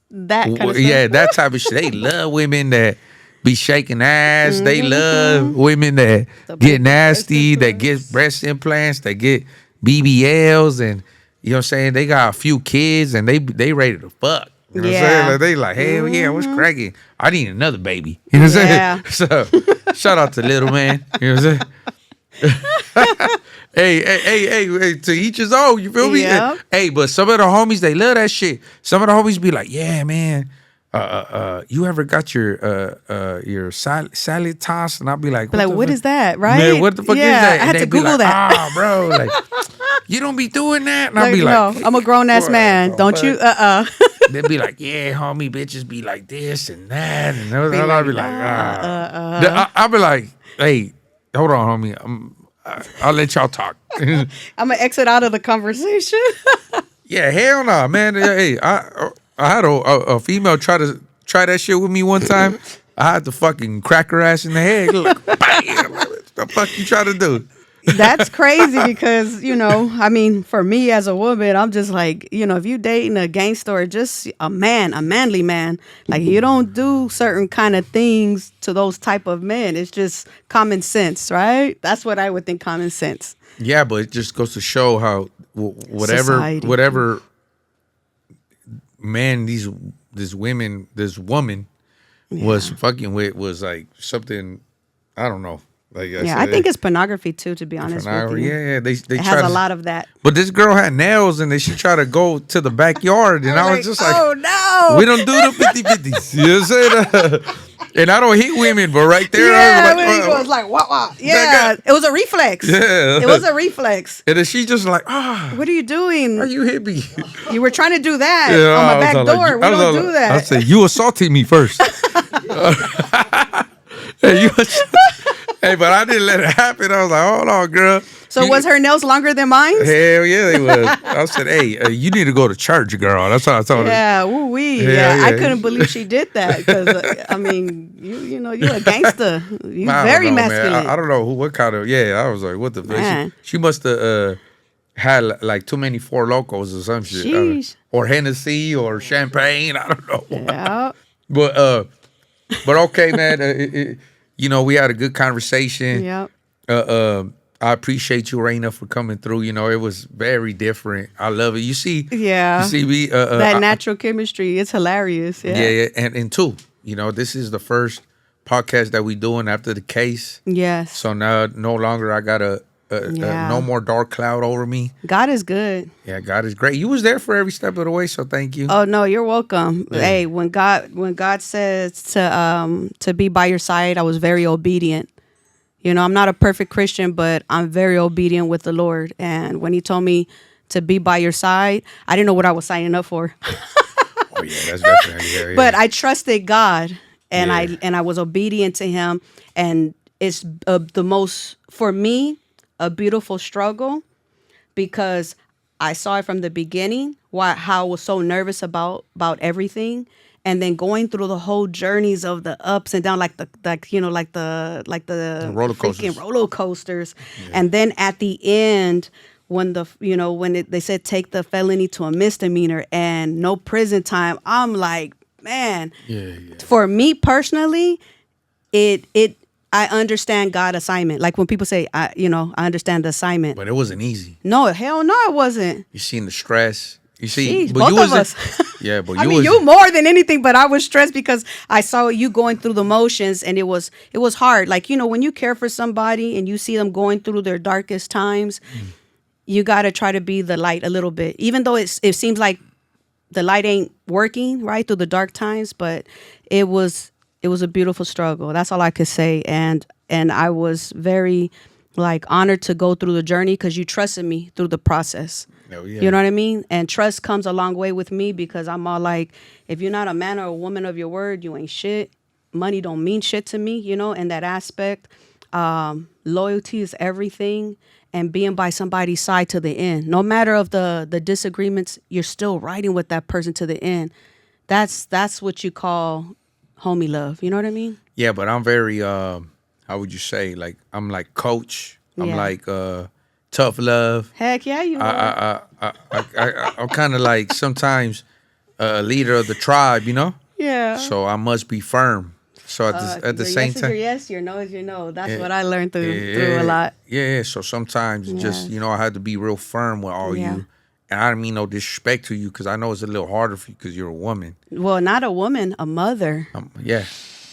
That kind of stuff. Yeah, that type of shit. They love women that be shaking ass. They love women that get nasty, that get breast implants, that get BBLs, and you know what I'm saying? They got a few kids and they ready to fuck. You know what I'm saying? Like, they like, hell yeah, what's cracking? I need another baby. You know what I'm saying? So shout out to little man. You know what I'm saying? Hey, to each his own. You feel me? Yep. Hey, but some of the homies, they love that shit. Some of the homies be like, yeah, man. You ever got your salad tossed? And I'll be like, what is that? Right? Man, what the fuck is that? I had to Google that. Ah, bro, like, you don't be doing that. And I'll Like, be like, no, I'm a grown ass man. Don't you? They'd be like, yeah, homie, bitches be like this and that, and I'll be like, I'll be like, hey, hold on, homie, I'll let y'all talk. I'm gonna exit out of the conversation. Yeah, hell no, man. Hey, I had a female try that shit with me one time. I had to fucking crack her ass in the head. Look, bam, what the fuck you try to do? That's crazy because, I mean, for me as a woman, I'm just like, if you dating a gangster or just a manly man, like you don't do certain kind of things to those type of men. It's just common sense, right? That's what I would think, common sense. Yeah, but it just goes to show how whatever man, this woman was fucking with was like something, I don't know. Like I said, I think it's pornography too, to be honest with you. Yeah, they it has a lot of that. But this girl had nails, and she tried to go to the backyard, and I was just like, oh no, we don't do the 50-50s. You know what I'm saying? And I don't hate women, but right there, yeah, I was like, it was like, wow. Yeah, it was a reflex. Yeah. It was a reflex. And then she just like, what are you doing? Why you hit me? You were trying to do that on my back door. We don't do that. I said, you assaulted me first. Hey, but I didn't let it happen. I was like, hold on, girl. So was her nails longer than mine? Hell yeah, they was. I said, hey, you need to go to church, girl. That's what I told her. Yeah, yeah. I couldn't believe she did that because, I mean, you're a gangster. You very masculine. Man. I don't know what kind of, I was like, what the fuck? She must have had like too many Four Locos or some shit. Or Hennessy or champagne. I don't know. Yeah. But okay, man. We had a good conversation. Yep. I appreciate you, Reina, for coming through. It was very different. I love it. You see me. That natural chemistry. It's hilarious. Yeah. Yeah. And two, this is the first podcast that we doing after the case. Yes. So now no longer I got no more dark cloud over me. God is good. Yeah, God is great. You was there for every step of the way, so thank you. Oh no, you're welcome. Yeah. Hey, when God says to be by your side, I was very obedient. I'm not a perfect Christian, but I'm very obedient with the Lord. And when he told me to be by your side, I didn't know what I was signing up for. Oh yeah, that's definitely yeah. But I trusted God, and I was obedient to him. And it's the most, for me, a beautiful struggle, because I saw it from the beginning, how I was so nervous about everything. And then going through the whole journeys of the ups and downs, like the roller coasters. Freaking roller coasters. Yeah. And then at the end, when they said take the felony to a misdemeanor and no prison time, I'm like, man. Yeah. For me personally, I understand God's assignment. Like when people say, I understand the assignment. But it wasn't easy. No, hell no, it wasn't. You seen the stress. You see, jeez, but both of us. Yeah, but you more than anything. But I was stressed because I saw you going through the motions, and it was hard. Like when you care for somebody and you see them going through their darkest times, you got to try to be the light a little bit, even though it seems like the light ain't working right through the dark times. But it was a beautiful struggle. That's all I could say. And I was very honored to go through the journey because you trusted me through the process. Oh, yeah. You know what I mean? And trust comes a long way with me because I'm all like, if you're not a man or a woman of your word, you ain't shit. Money don't mean shit to me, in that aspect. Loyalty is everything. And being by somebody's side to the end. No matter of the disagreements, you're still riding with that person to the end. That's what you call homie love. You know what I mean? Yeah, but I'm very, how would you say? Like, I'm like coach. I'm like tough love. Heck yeah, you are. I'm kind of like sometimes a leader of the tribe, Yeah. So I must be firm. So at the same time, your yes, your no is your no. That's what I learned through a lot. Yeah. So sometimes just I had to be real firm with all you. And I don't mean no disrespect to you because I know it's a little harder for you because you're a woman. Well, not a woman, a mother.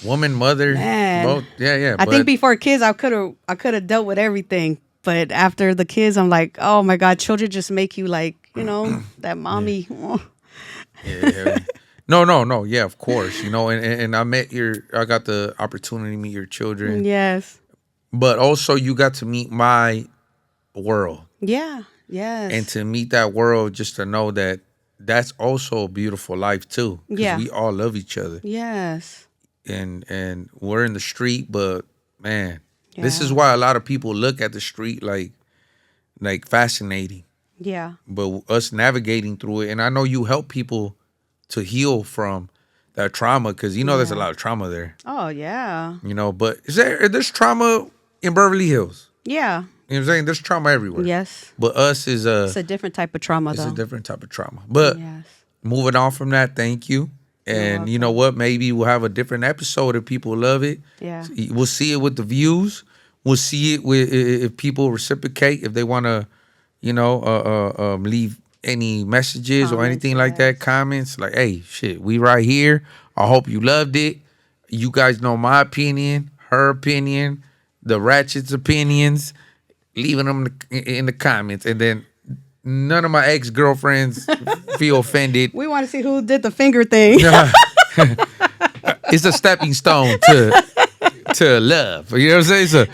Woman, mother, man. Both. Yeah. I think before kids, I could have dealt with everything. But after the kids, I'm like, oh my God, children just make you like, that mommy. Yeah. No. Yeah, of course. And I got the opportunity to meet your children. Yes. But also you got to meet my world. Yeah. Yes. And to meet that world, just to know that that's also a beautiful life too. Yeah. We all love each other. Yes. And we're in the street, but man, this is why a lot of people look at the street like fascinating. Yeah. But us navigating through it, and I know you help people to heal from that trauma because there's a lot of trauma there. Oh yeah. But there's trauma in Beverly Hills? Yeah. You know what I'm saying? There's trauma everywhere. Yes. But us is it's a different type of trauma, It's though. a different type of trauma. But moving on from that, thank you. And you know what? Maybe we'll have a different episode if people love it. Yeah. We'll see it with the views. We'll see it with if people reciprocate, if they want to, leave any messages or anything like that, yes. comments, like, hey, shit, we right here. I hope you loved it. You guys know my opinion, her opinion, the Ratchet's opinions. Leaving them in the comments, and then none of my ex-girlfriends feel offended. We want to see who did the finger thing. It's a stepping stone to love. You know what I'm saying? So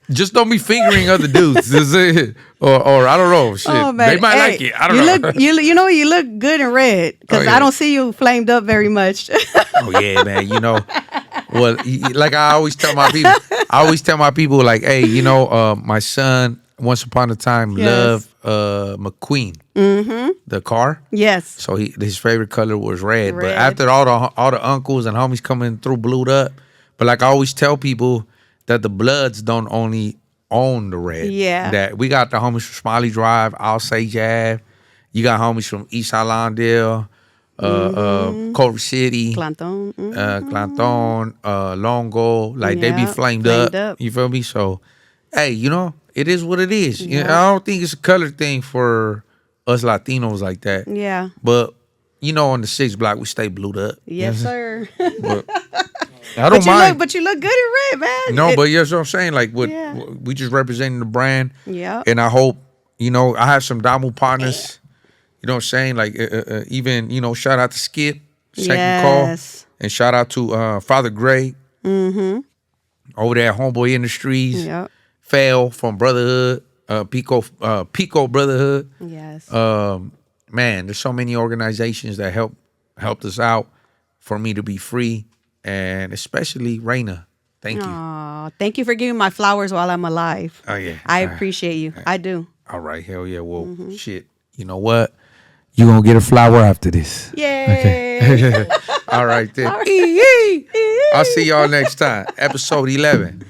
just don't be fingering other dudes. Or I don't know. Shit. Oh, man. They might like it. I don't know. You look good in red because I don't see you flamed up very much. Oh yeah, man. Well, like I always tell my people, like, hey, my son once upon a time loved McQueen, the car. Yes. So his favorite color was red. But Red. after all the uncles and homies coming through blued up, but like I always tell people that the Bloods don't only own the red. Yeah. That we got the homies from Smiley Drive, Osage Ave. You got homies from East Highlandale, Culver City, Clanton. Clanton, Longo. Like they be flamed up. You feel me? So, hey, it is what it is. Yeah. I don't think it's a color thing for us Latinos like that. Yeah. But on the 6th block we stay blued up. Yes, sir. But I don't mind. But you look good in red, man. No, but yes, what I'm saying, like we just representing the brand. Yeah. And I hope, I have some Damu partners. You know what I'm saying? Like even, shout out to Skip, Second Call. And shout out to Father Gray. Over there at Homeboy Industries. Yep. Fail from Brotherhood, Pico Brotherhood. Yes. Man, there's so many organizations that helped us out for me to be free, and especially Reina. Thank you. Aw, thank you for giving my flowers while I'm alive. Oh yeah, I appreciate you. I do. All right, hell yeah. Well, shit. You know what? You gonna get a flower after this. Yay! Okay. All right then. I'll see y'all next time. Episode 11.